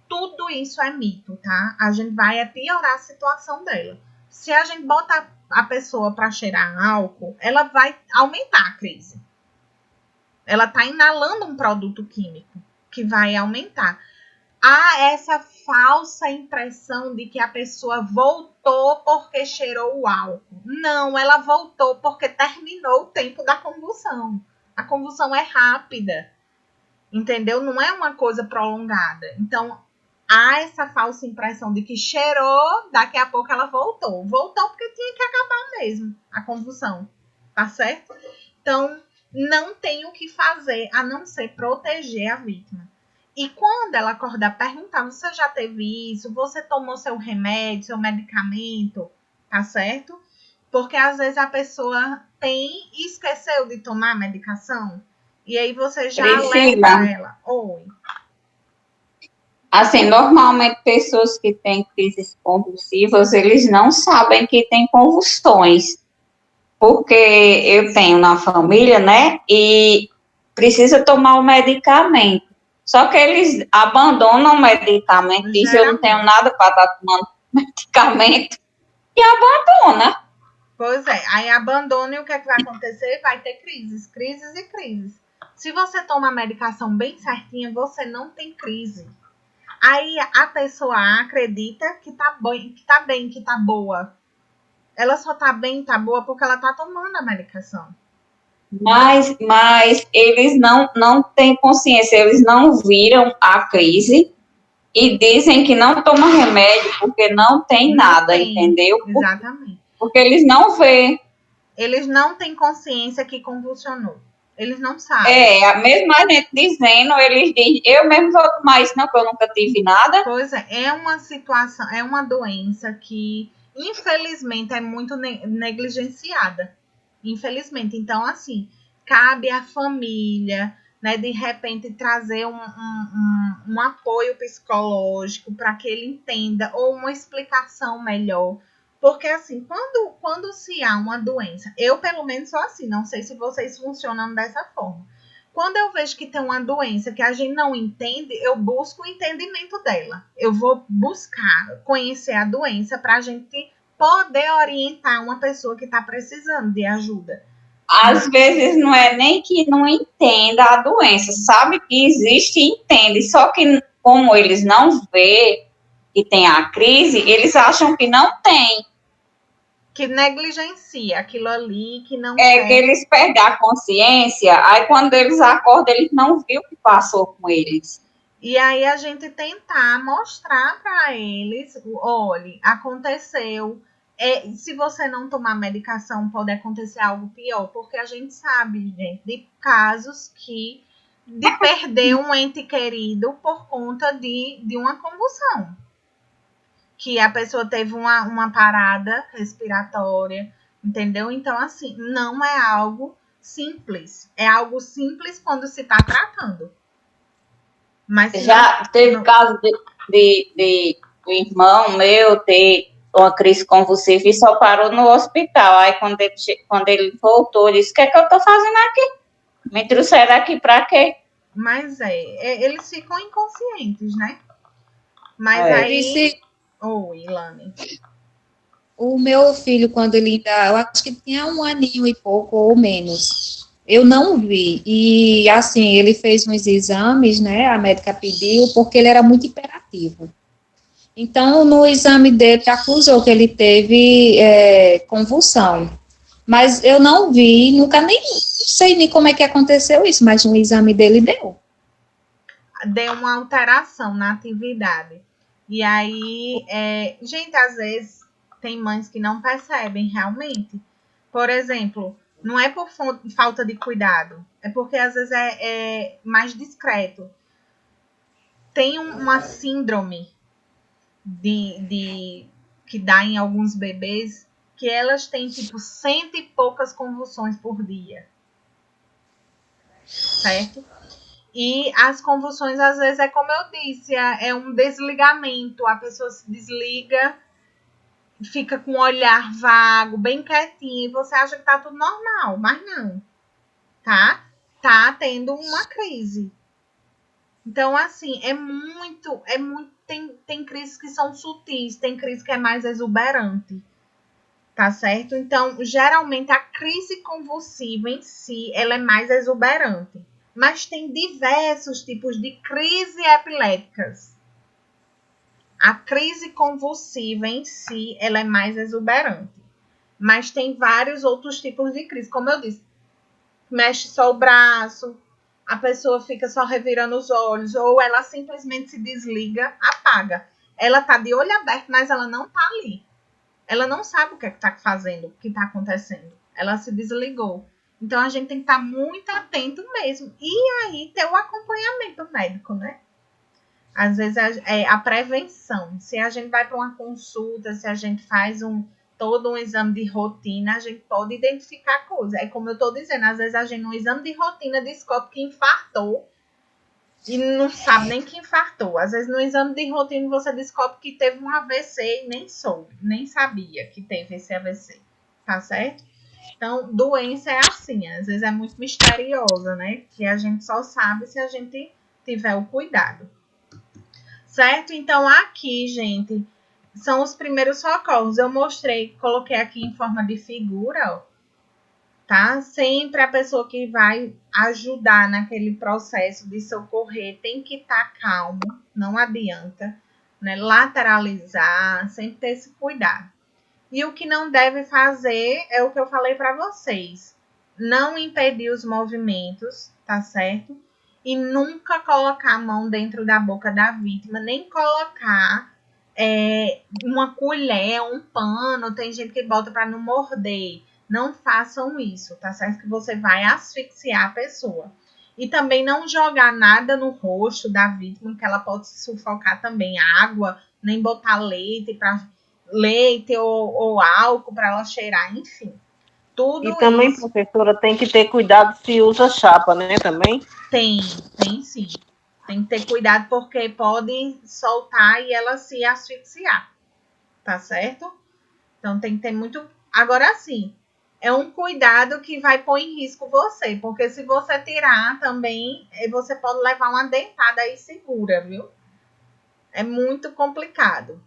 Tudo isso é mito, tá? A gente vai piorar a situação dela. Se a gente botar a pessoa para cheirar álcool, ela vai aumentar a crise. Ela está inalando um produto químico que vai aumentar. Há essa falsa impressão de que a pessoa voltou porque cheirou o álcool. Não, ela voltou porque terminou o tempo da convulsão. A convulsão é rápida, entendeu? Não é uma coisa prolongada. Então, há essa falsa impressão de que cheirou, daqui a pouco ela voltou. Voltou porque tinha que acabar mesmo a convulsão, tá certo? Então, não tem o que fazer a não ser proteger a vítima. E quando ela acordar, perguntar, você já teve isso? Você tomou seu remédio, seu medicamento, tá certo? Porque às vezes a pessoa tem e esqueceu de tomar a medicação. E aí você já leva ela. Oi. Assim, normalmente pessoas que têm crises convulsivas, eles não sabem que têm convulsões, porque eu tenho na família, né, e precisa tomar o medicamento. Só que eles abandonam o medicamento, dizem, eu não tenho nada para estar tomando medicamento, e abandona. Pois é, aí abandona e o que é que vai acontecer? Vai ter crises, crises e crises. Se você toma a medicação bem certinha, você não tem crise. Aí a pessoa acredita que tá bem, que tá boa. Ela só tá bem, tá boa porque ela tá tomando a medicação. Mas eles não têm consciência, eles não viram a crise e dizem que não toma remédio porque não tem nada, entendeu? Exatamente. Porque eles não vê. Eles não têm consciência que convulsionou. Eles não sabem. Mesmo a gente dizendo, eles dizem, eu mesmo vou tomar isso, não, porque eu nunca tive nada. Pois é uma situação, é uma doença que, infelizmente, é muito negligenciada. Infelizmente. Então, assim, cabe à família, né, de repente, trazer um apoio psicológico para que ele entenda, ou uma explicação melhor. Porque, assim, quando se há uma doença, eu, pelo menos, sou assim, não sei se vocês funcionam dessa forma. Quando eu vejo que tem uma doença que a gente não entende, eu busco o entendimento dela. Eu vou buscar conhecer a doença para a gente poder orientar uma pessoa que está precisando de ajuda. Às vezes não é nem que não entenda a doença, sabe que existe e entende, só que como eles não vê que tem a crise, eles acham que não tem. Que negligencia aquilo ali, que não quer. Que eles perdem a consciência, aí quando eles acordam, eles não viram o que passou com eles. E aí a gente tentar mostrar para eles, olhe, aconteceu. Se você não tomar medicação, pode acontecer algo pior, porque a gente sabe, gente, de casos de perder um ente querido por conta de uma convulsão. Que a pessoa teve uma parada respiratória, entendeu? Então, assim, não é algo simples. É algo simples quando se está tratando. Mas já teve caso de um irmão meu ter uma crise convulsiva e só parou no hospital. Aí, quando ele voltou, ele disse: o que é que eu estou fazendo aqui? Me trouxeram aqui para quê? Mas eles ficam inconscientes, né? Mas aí... Oi, Ilane. O meu filho, quando ele ainda, eu acho que tinha 1 aninho e pouco ou menos, eu não vi. E, assim, ele fez uns exames, né? A médica pediu, porque ele era muito hiperativo. Então, no exame dele, acusou que ele teve convulsão. Mas eu não vi, nunca nem sei nem como é que aconteceu isso, mas no exame dele deu. Deu uma alteração na atividade. E aí, gente, às vezes tem mães que não percebem realmente. Por exemplo, não é por falta de cuidado, é porque às vezes é mais discreto. Tem uma síndrome que dá em alguns bebês que elas têm tipo 100 e poucas convulsões por dia. Certo? E as convulsões, às vezes, é como eu disse, é um desligamento. A pessoa se desliga, fica com o olhar vago, bem quietinho, e você acha que tá tudo normal, mas não, tá? Tá tendo uma crise. Então, assim, tem crises que são sutis, tem crise que é mais exuberante, tá certo? Então, geralmente, a crise convulsiva em si, ela é mais exuberante. Mas tem diversos tipos de crise epiléticas. A crise convulsiva em si, ela é mais exuberante. Mas tem vários outros tipos de crise. Como eu disse, mexe só o braço, a pessoa fica só revirando os olhos, ou ela simplesmente se desliga, apaga. Ela tá de olho aberto, mas ela não tá ali. Ela não sabe o que é que tá fazendo, o que tá acontecendo. Ela se desligou. Então, a gente tem que estar muito atento mesmo. E aí, ter o acompanhamento médico, né? Às vezes, a prevenção. Se a gente vai para uma consulta, se a gente faz todo um exame de rotina, a gente pode identificar coisas. É como eu estou dizendo, às vezes a gente, no exame de rotina, descobre que infartou e não sabe nem que infartou. Às vezes, no exame de rotina, você descobre que teve um AVC e nem soube, nem sabia que teve esse AVC. Tá certo? Então, doença é assim, às vezes é muito misteriosa, né? Que a gente só sabe se a gente tiver o cuidado. Certo? Então, aqui, gente, são os primeiros socorros. Eu coloquei aqui em forma de figura, ó, tá? Sempre a pessoa que vai ajudar naquele processo de socorrer tem que estar calmo, não adianta, né? Lateralizar, sempre ter esse cuidado. E o que não deve fazer é o que eu falei para vocês. Não impedir os movimentos, tá certo? E nunca colocar a mão dentro da boca da vítima, nem colocar uma colher, um pano. Tem gente que bota para não morder. Não façam isso, tá certo? Que você vai asfixiar a pessoa. E também não jogar nada no rosto da vítima, que ela pode sufocar também água, nem botar leite ou álcool para ela cheirar, enfim. Tudo e também, isso. professora, tem que ter cuidado se usa chapa, né, também? Tem sim. Tem que ter cuidado porque pode soltar e ela se asfixiar, tá certo? Então tem que ter muito... Agora sim, é um cuidado que vai pôr em risco você, porque se você tirar também, você pode levar uma dentada aí segura, viu? É muito complicado,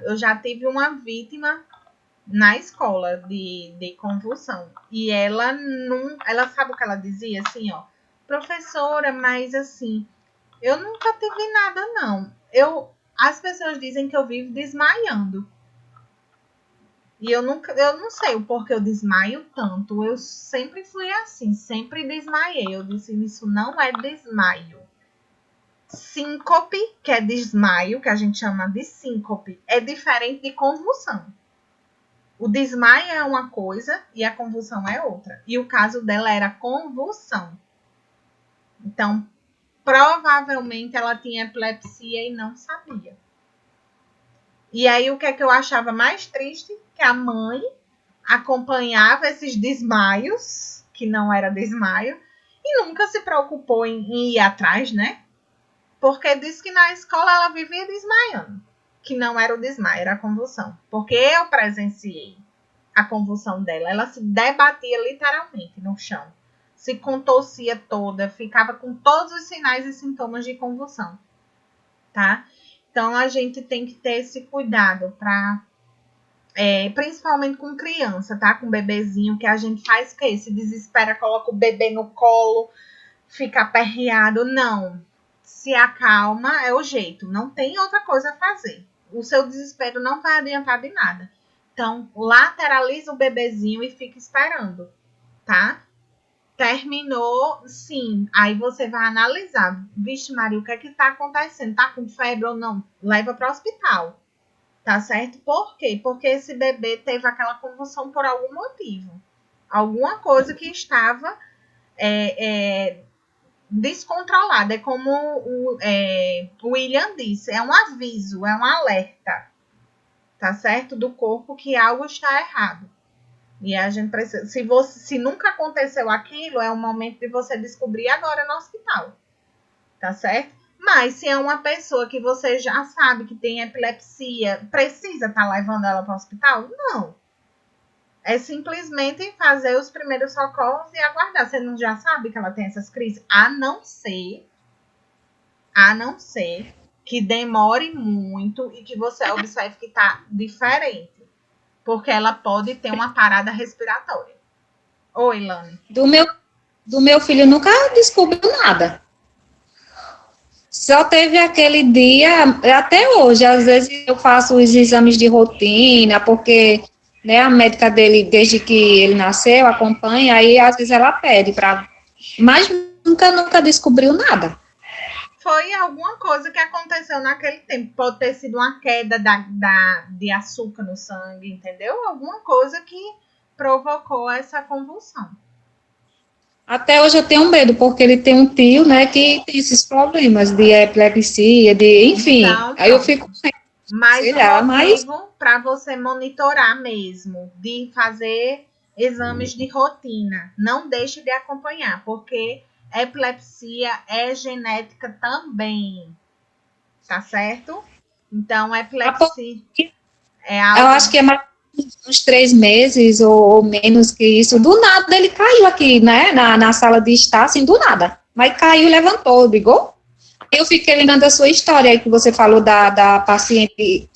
Eu já tive uma vítima na escola de convulsão. E ela não. Ela sabe o que ela dizia? Assim, ó. Professora, mas assim, eu nunca tive nada, não. As pessoas dizem que eu vivo desmaiando. E eu não sei o porquê eu desmaio tanto. Eu sempre fui assim, sempre desmaiei. Eu disse, isso não é desmaio. Síncope, que é desmaio, que a gente chama de síncope, é diferente de convulsão. O desmaio é uma coisa e a convulsão é outra. E o caso dela era convulsão. Então, provavelmente ela tinha epilepsia e não sabia. E aí, o que é que eu achava mais triste? Que a mãe acompanhava esses desmaios, que não era desmaio, e nunca se preocupou em ir atrás, né? Porque disse que na escola ela vivia desmaiando. Que não era o desmaio, era a convulsão. Porque eu presenciei a convulsão dela. Ela se debatia literalmente no chão. Se contorcia toda, ficava com todos os sinais e sintomas de convulsão. Tá? Então, a gente tem que ter esse cuidado para... principalmente com criança, tá? Com bebezinho, que a gente faz o quê? Se desespera, coloca o bebê no colo, fica aperreado. Não. Se acalma, é o jeito. Não tem outra coisa a fazer. O seu desespero não vai adiantar de nada. Então, lateraliza o bebezinho e fica esperando, tá? Terminou, sim. Aí você vai analisar. Vixe, Maria, o que é que tá acontecendo? Tá com febre ou não? Leva para o hospital. Tá certo? Por quê? Porque esse bebê teve aquela convulsão por algum motivo. Alguma coisa que estava descontrolada. É como o William disse. É um aviso, é um alerta. Tá certo? Do corpo que algo está errado. E a gente precisa... Se nunca aconteceu aquilo, é o momento de você descobrir agora no hospital. Tá certo? Mas se é uma pessoa que você já sabe que tem epilepsia, precisa estar levando ela para o hospital? Não. É simplesmente fazer os primeiros socorros e aguardar. Você não já sabe que ela tem essas crises? A não ser que demore muito e que você observe que está diferente. Porque ela pode ter uma parada respiratória. Oi, Lani. Do meu filho nunca descobriu nada. Só teve aquele dia, até hoje, às vezes eu faço os exames de rotina, porque né, a médica dele, desde que ele nasceu, acompanha, aí às vezes ela pede para... Mas nunca descobriu nada. Foi alguma coisa que aconteceu naquele tempo. Pode ter sido uma queda de açúcar no sangue, entendeu? Alguma coisa que provocou essa convulsão. Até hoje eu tenho medo, porque ele tem um tio, né, que tem esses problemas de epilepsia, enfim. Então, aí eu fico mais sei um lá, motivo para você monitorar mesmo, de fazer exames de rotina. Não deixe de acompanhar, porque epilepsia é genética também. Tá certo? Então, epilepsia é algo... Eu acho que é mais uns 3 meses ou menos que isso. Do nada ele caiu aqui, né, na sala de estar, assim, do nada. Mas caiu, levantou, ligou. Eu fiquei lembrando da sua história aí, que você falou da paciente,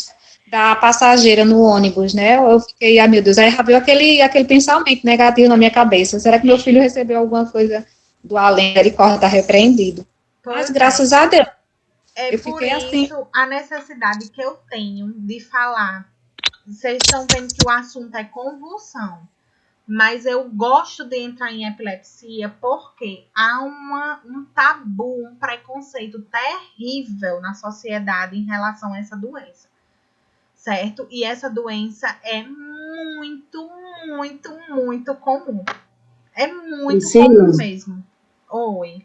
da passageira no ônibus, né? Eu fiquei, meu Deus, aí veio aquele pensamento negativo na minha cabeça. Será que meu filho recebeu alguma coisa do além? Ele corre, tá repreendido. Mas graças a Deus. É por isso assim, a necessidade que eu tenho de falar. Vocês estão vendo que o assunto é convulsão. Mas eu gosto de entrar em epilepsia porque há um tabu, um preconceito terrível na sociedade em relação a essa doença. Certo? E essa doença é muito, muito, muito comum. É muito comum mesmo. Oi.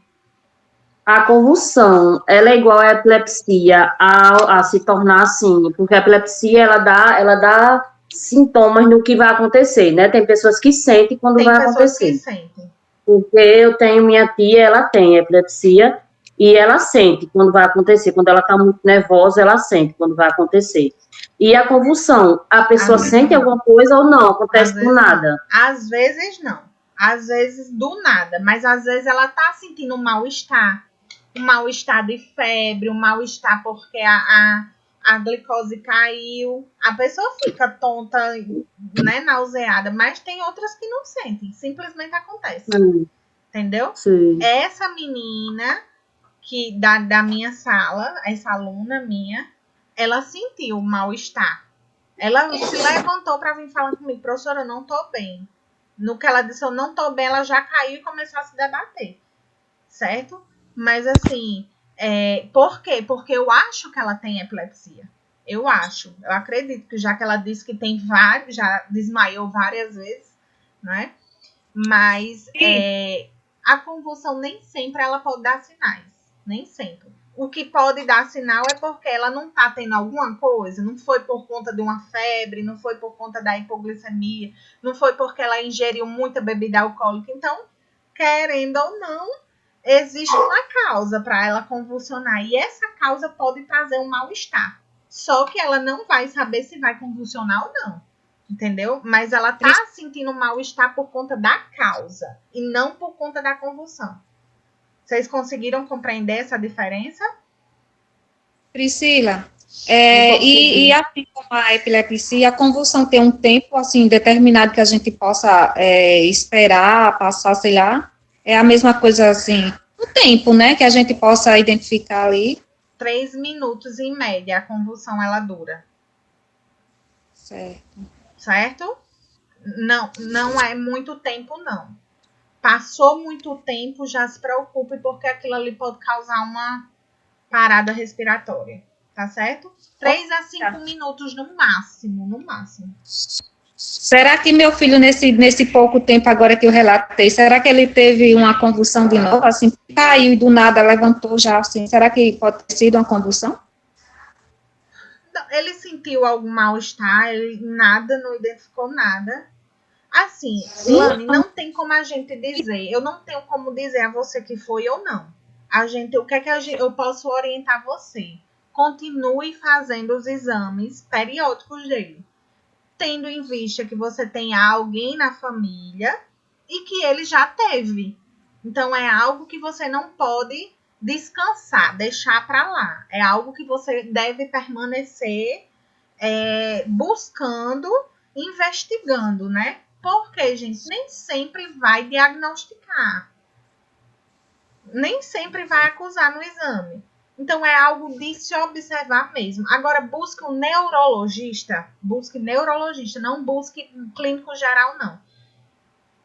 A convulsão, ela é igual à epilepsia a se tornar assim, porque a epilepsia, ela dá sintomas no que vai acontecer, né? Tem pessoas que sentem quando vai acontecer. Que sentem. Porque eu tenho minha tia, ela tem epilepsia e ela sente quando vai acontecer. Quando ela tá muito nervosa, ela sente quando vai acontecer. E a convulsão, a pessoa sente alguma coisa ou não? Acontece do nada? Às vezes não. Às vezes do nada. Mas às vezes ela tá sentindo um mal-estar de febre, um mal-estar porque a glicose caiu. A pessoa fica tonta, né, nauseada, mas tem outras que não sentem. Simplesmente acontece. Entendeu? Sim. Essa menina que da minha sala, essa aluna minha, ela sentiu mal-estar. Ela se levantou para vir falar comigo. Professora, eu não tô bem. No que ela disse, eu não tô bem, ela já caiu e começou a se debater. Certo? Mas, assim, Por quê? Porque eu acho que ela tem epilepsia. Eu acredito que já que ela disse que tem vários, já desmaiou várias vezes, né? Mas a convulsão nem sempre ela pode dar sinais, nem sempre. O que pode dar sinal é porque ela não está tendo alguma coisa, não foi por conta de uma febre, não foi por conta da hipoglicemia, não foi porque ela ingeriu muita bebida alcoólica. Então, querendo ou não, existe uma causa para ela convulsionar. E essa causa pode trazer um mal-estar. Só que ela não vai saber se vai convulsionar ou não. Entendeu? Mas ela tá sentindo mal-estar por conta da causa. E não por conta da convulsão. Vocês conseguiram compreender essa diferença? Priscila, e assim como a epilepsia, a convulsão tem um tempo assim determinado que a gente possa esperar, passar, sei lá, é a mesma coisa assim, o tempo, né, que a gente possa identificar ali. 3 minutos em média a convulsão ela dura. Certo? Não é muito tempo, não. Passou muito tempo, já se preocupe, porque aquilo ali pode causar uma parada respiratória. Tá certo? 3 a 5 minutos no máximo, no máximo. Será que meu filho, nesse pouco tempo agora que eu relatei, será que ele teve uma convulsão de novo, assim, caiu e do nada levantou já, assim, será que pode ter sido uma convulsão? Ele sentiu algum mal-estar, ele não identificou nada. Assim, Lani, não tem como a gente dizer, eu não tenho como dizer a você que foi ou não. O que é que eu posso orientar você? Continue fazendo os exames periódicos dele, tendo em vista que você tem alguém na família e que ele já teve. Então, é algo que você não pode descansar, deixar para lá. É algo que você deve permanecer buscando, investigando, né? Porque, gente, nem sempre vai diagnosticar. Nem sempre vai acusar no exame. Então, é algo de se observar mesmo. Agora, busque um neurologista. Busque neurologista, não busque um clínico geral, não.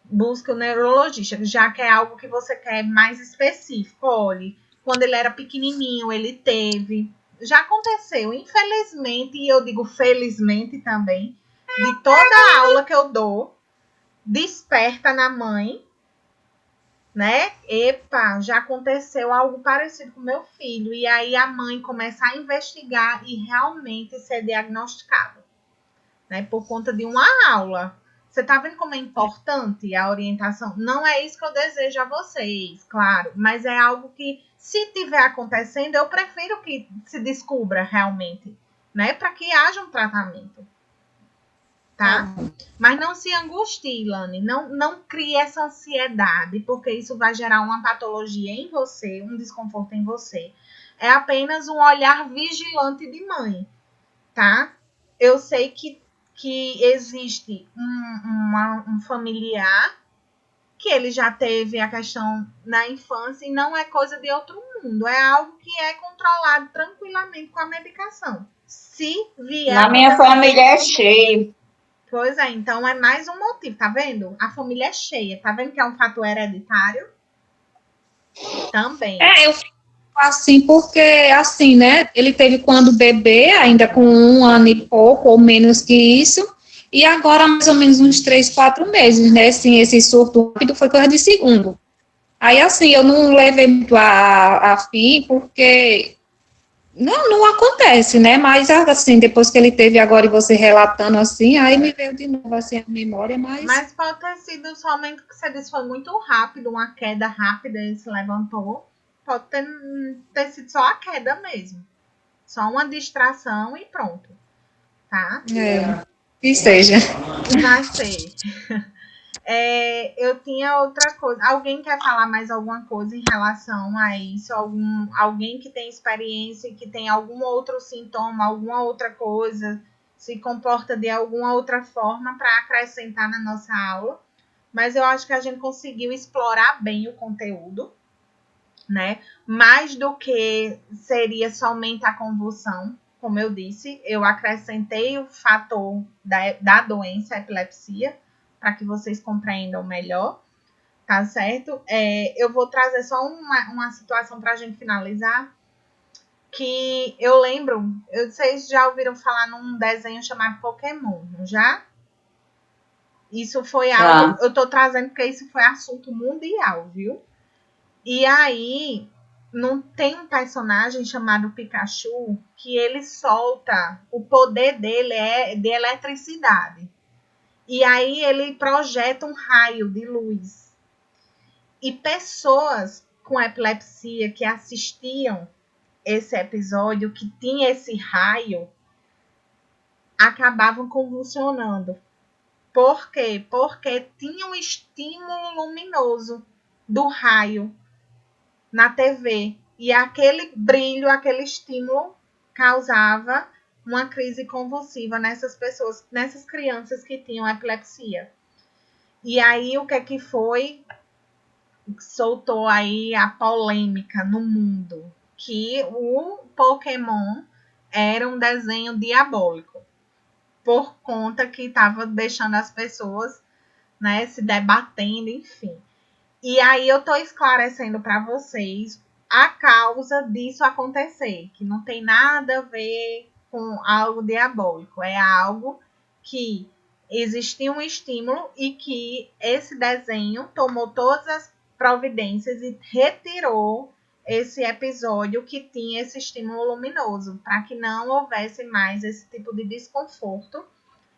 Busque um neurologista, já que é algo que você quer mais específico. Olhe, quando ele era pequenininho, ele teve. Já aconteceu, infelizmente, e eu digo felizmente também, de toda a aula que eu dou, desperta na mãe, né? Epa, já aconteceu algo parecido com meu filho. E aí a mãe começa a investigar e realmente ser diagnosticado, né? Por conta de uma aula. Você tá vendo como é importante a orientação? Não é isso que eu desejo a vocês, claro. Mas é algo que, se tiver acontecendo, eu prefiro que se descubra realmente, né? Para que haja um tratamento. Tá? Mas não se angustie, Lani. Não crie essa ansiedade, porque isso vai gerar uma patologia em você, um desconforto em você. É apenas um olhar vigilante de mãe, tá? Eu sei que existe um familiar que ele já teve a questão na infância e não é coisa de outro mundo. É algo que é controlado tranquilamente com a medicação. Se vier... Na minha família é cheio. Pois é, então é mais um motivo, tá vendo? A família é cheia, tá vendo que é um fator hereditário? Também. Eu fico assim, porque, assim, né, ele teve quando bebê, ainda com 1 ano e pouco, ou menos que isso, e agora mais ou menos uns 3, 4 meses, né, assim, esse surto rápido foi coisa de segundo. Aí, assim, eu não levei muito a fim, porque... Não acontece, né? Mas, assim, depois que ele teve agora e você relatando assim, aí me veio de novo, assim, a memória, Mas pode ter sido somente que você disse foi muito rápido, uma queda rápida, ele se levantou. Pode ter sido só a queda mesmo. Só uma distração e pronto. Tá? Que seja. Vai ser. Eu tinha outra coisa. Alguém quer falar mais alguma coisa em relação a isso? Alguém que tem experiência, que tem algum outro sintoma, alguma outra coisa, se comporta de alguma outra forma para acrescentar na nossa aula? Mas eu acho que a gente conseguiu explorar bem o conteúdo, né? Mais do que seria somente a convulsão, como eu disse, eu acrescentei o fator da doença, a epilepsia, para que vocês compreendam melhor, tá certo? Eu vou trazer só uma situação para a gente finalizar. que eu lembro, vocês já ouviram falar num desenho chamado Pokémon, não já? Isso foi algo, eu tô trazendo porque isso foi assunto mundial, viu? E aí, não tem um personagem chamado Pikachu que ele solta, o poder dele é de eletricidade. E aí ele projeta um raio de luz. E pessoas com epilepsia que assistiam esse episódio, que tinha esse raio, acabavam convulsionando. Por quê? Porque tinha um estímulo luminoso do raio na TV. E aquele brilho, aquele estímulo causava uma crise convulsiva nessas pessoas, nessas crianças que tinham epilepsia. E aí o que é que foi? Soltou aí a polêmica no mundo, que o Pokémon era um desenho diabólico, por conta que estava deixando as pessoas, né, se debatendo, enfim. E aí eu estou esclarecendo para vocês a causa disso acontecer, que não tem nada a ver com algo diabólico, é algo que existia um estímulo e que esse desenho tomou todas as providências e retirou esse episódio que tinha esse estímulo luminoso, para que não houvesse mais esse tipo de desconforto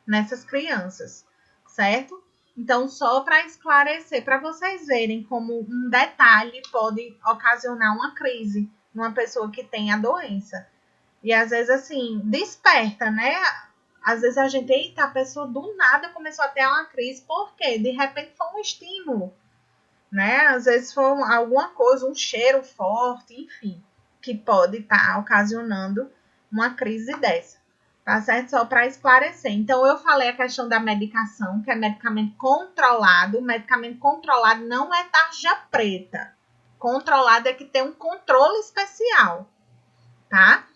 nessas crianças, certo? Então, só para esclarecer, para vocês verem como um detalhe pode ocasionar uma crise numa pessoa que tem a doença. E às vezes, assim, desperta, né? Às vezes a gente, eita, a pessoa do nada começou a ter uma crise, por quê? De repente foi um estímulo, né? Às vezes foi alguma coisa, um cheiro forte, enfim, que pode estar ocasionando uma crise dessa. Tá certo? Só para esclarecer. Então, eu falei a questão da medicação, que é medicamento controlado. Medicamento controlado não é tarja preta. Controlado é que tem um controle especial, tá?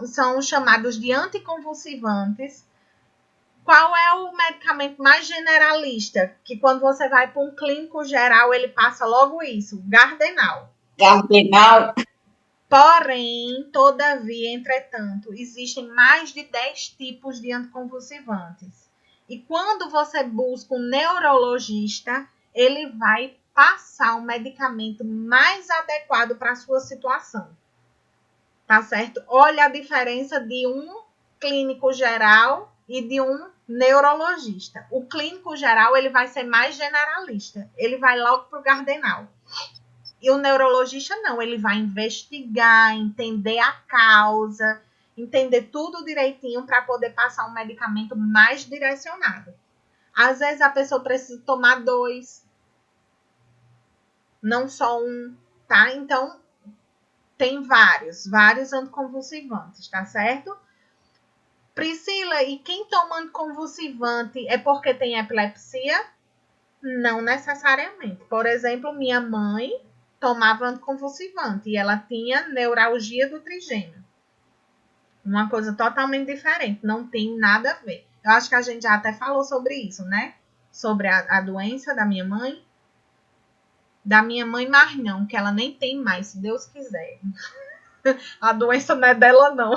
São chamados de anticonvulsivantes. Qual é o medicamento mais generalista? Que quando você vai para um clínico geral, ele passa logo isso, Gardenal. Gardenal. Porém, todavia, entretanto, existem mais de 10 tipos de anticonvulsivantes. E quando você busca um neurologista, ele vai passar um medicamento mais adequado para a sua situação. Tá certo? Olha a diferença de um clínico geral e de um neurologista. O clínico geral, ele vai ser mais generalista. Ele vai logo para o Gardenal. E o neurologista não, ele vai investigar, entender a causa, entender tudo direitinho para poder passar um medicamento mais direcionado. Às vezes a pessoa precisa tomar 2, não só um, tá? Então, tem vários anticonvulsivantes, tá certo? Priscila, e quem toma anticonvulsivante é porque tem epilepsia? Não necessariamente. Por exemplo, minha mãe tomava anticonvulsivante e ela tinha neuralgia do trigêmeo. Uma coisa totalmente diferente, não tem nada a ver. Eu acho que a gente já até falou sobre isso, né? Sobre a doença da minha mãe. Da minha mãe, mas não, que ela nem tem mais, se Deus quiser. A doença não é dela, não.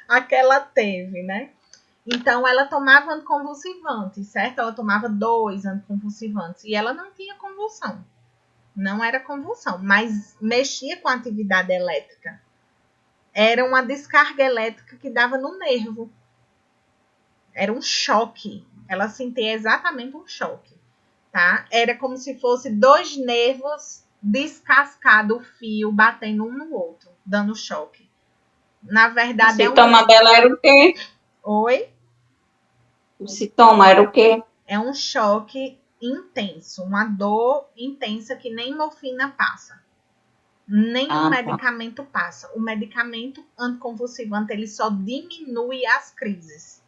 A que ela teve, né? Então, ela tomava anticonvulsivantes, certo? Ela tomava 2 anticonvulsivantes e ela não tinha convulsão. Não era convulsão, mas mexia com a atividade elétrica. Era uma descarga elétrica que dava no nervo. Era um choque. Ela sentia exatamente um choque, tá? Era como se fosse 2 nervos descascado o fio, batendo um no outro, dando choque. Na verdade, o sintoma dela era o quê? Oi? O sintoma era o quê? É um choque intenso, uma dor intensa que nem morfina passa. Nenhum medicamento passa. O medicamento anticonvulsivante, ele só diminui as crises.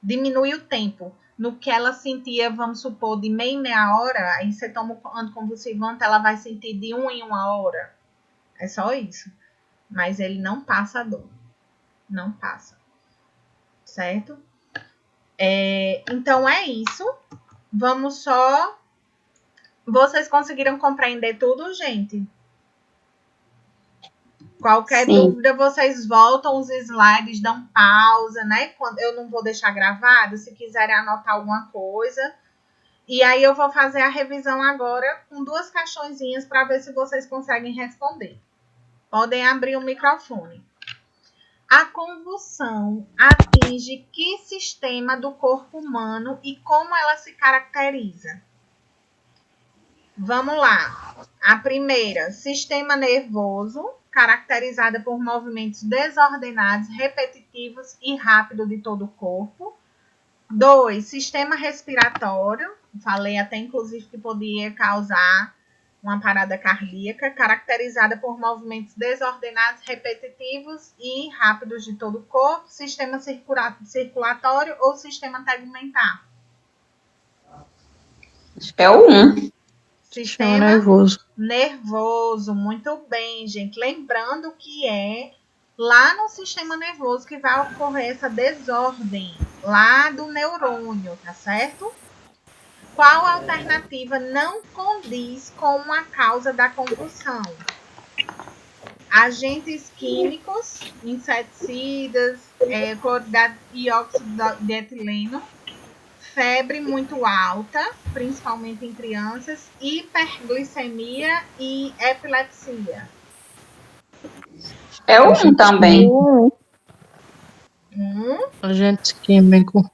Diminui o tempo. No que ela sentia, vamos supor, de meia em meia hora, aí você toma o anticonvulsivante, ela vai sentir de 1 em 1 hora. É só isso. Mas ele não passa a dor. Não passa. Certo? Então, é isso. Vamos só... Vocês conseguiram compreender tudo, gente? Qualquer Sim. dúvida, vocês voltam os slides, dão pausa, né? Eu não vou deixar gravado, se quiserem anotar alguma coisa. E aí eu vou fazer a revisão agora com 2 questõezinhas para ver se vocês conseguem responder. Podem abrir o microfone. A convulsão atinge que sistema do corpo humano e como ela se caracteriza? Vamos lá. A primeira, sistema nervoso, caracterizada por movimentos desordenados, repetitivos e rápidos de todo o corpo. 2, sistema respiratório, falei até inclusive que podia causar uma parada cardíaca, caracterizada por movimentos desordenados, repetitivos e rápidos de todo o corpo. Sistema circulatório ou sistema tegumentar? Acho que é o 1. Sistema nervoso, muito bem, gente. Lembrando que é lá no sistema nervoso que vai ocorrer essa desordem, lá do neurônio, tá certo? Qual alternativa não condiz com a causa da convulsão? Agentes químicos, inseticidas, cloridrato e óxido de etileno, febre muito alta, principalmente em crianças, hiperglicemia e epilepsia. É o 1 também. Agente químico.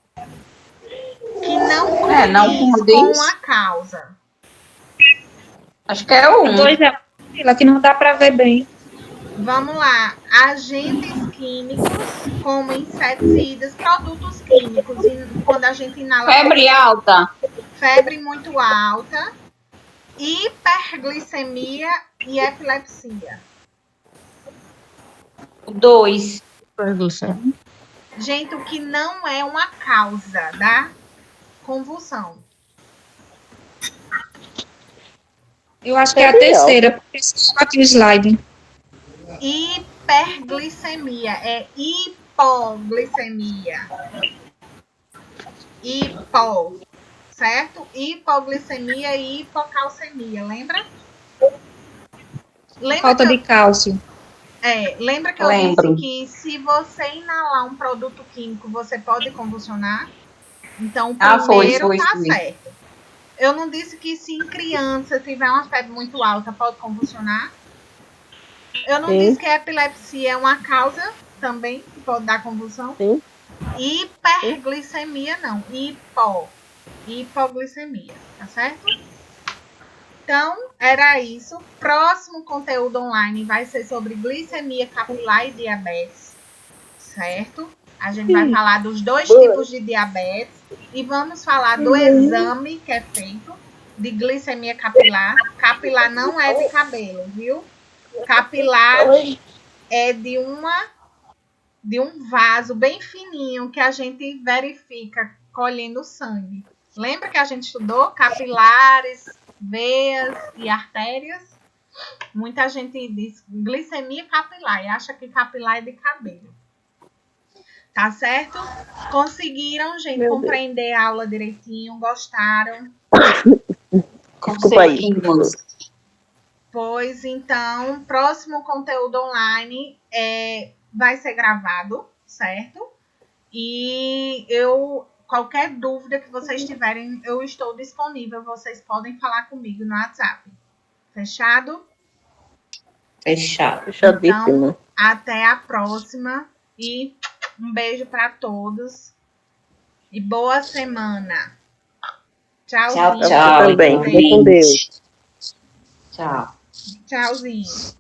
Que não não condiz condiz. com a causa. Acho que é o 1. 2 é ela que não dá para ver bem. Vamos lá. Agentes químicos, como inseticidas, produtos químicos. E quando a gente inala Febre alta. febre muito alta, hiperglicemia e epilepsia. O 2. Gente, o que não é uma causa da convulsão. Eu acho que é a terceira, porque só aqui o slide. Hiperglicemia é hipoglicemia. Hipo, certo? Hipoglicemia e hipocalcemia, lembra? Falta de cálcio. Lembra que eu Lembro. disse que se você inalar um produto químico, você pode convulsionar? Então, o primeiro foi. certo. Eu não disse que se em criança tiver uma febre muito alta, pode convulsionar? Eu não disse que a epilepsia é uma causa também que pode dar convulsão? Sim. Hiperglicemia não, hipoglicemia, tá certo? Então, era isso. Próximo conteúdo online vai ser sobre glicemia capilar e diabetes, certo? A gente vai falar dos 2 tipos de diabetes e vamos falar do exame que é feito de glicemia capilar. Capilar não é de cabelo, viu? Capilar é de um vaso bem fininho que a gente verifica colhendo sangue. Lembra que a gente estudou capilares, veias e artérias? Muita gente diz glicemia capilar e acha que capilar é de cabelo. Tá certo? Conseguiram, gente, compreender a aula direitinho? Gostaram? Desculpa aí. Pois então, próximo conteúdo online vai ser gravado, certo? E qualquer dúvida que vocês tiverem, eu estou disponível. Vocês podem falar comigo no WhatsApp. Fechado? Fechado. Fechadíssimo. Então, até a próxima e um beijo para todos e boa semana. Tchauzinho. Tchau. Também. Fique com Deus. Tchau. Tchauzinho.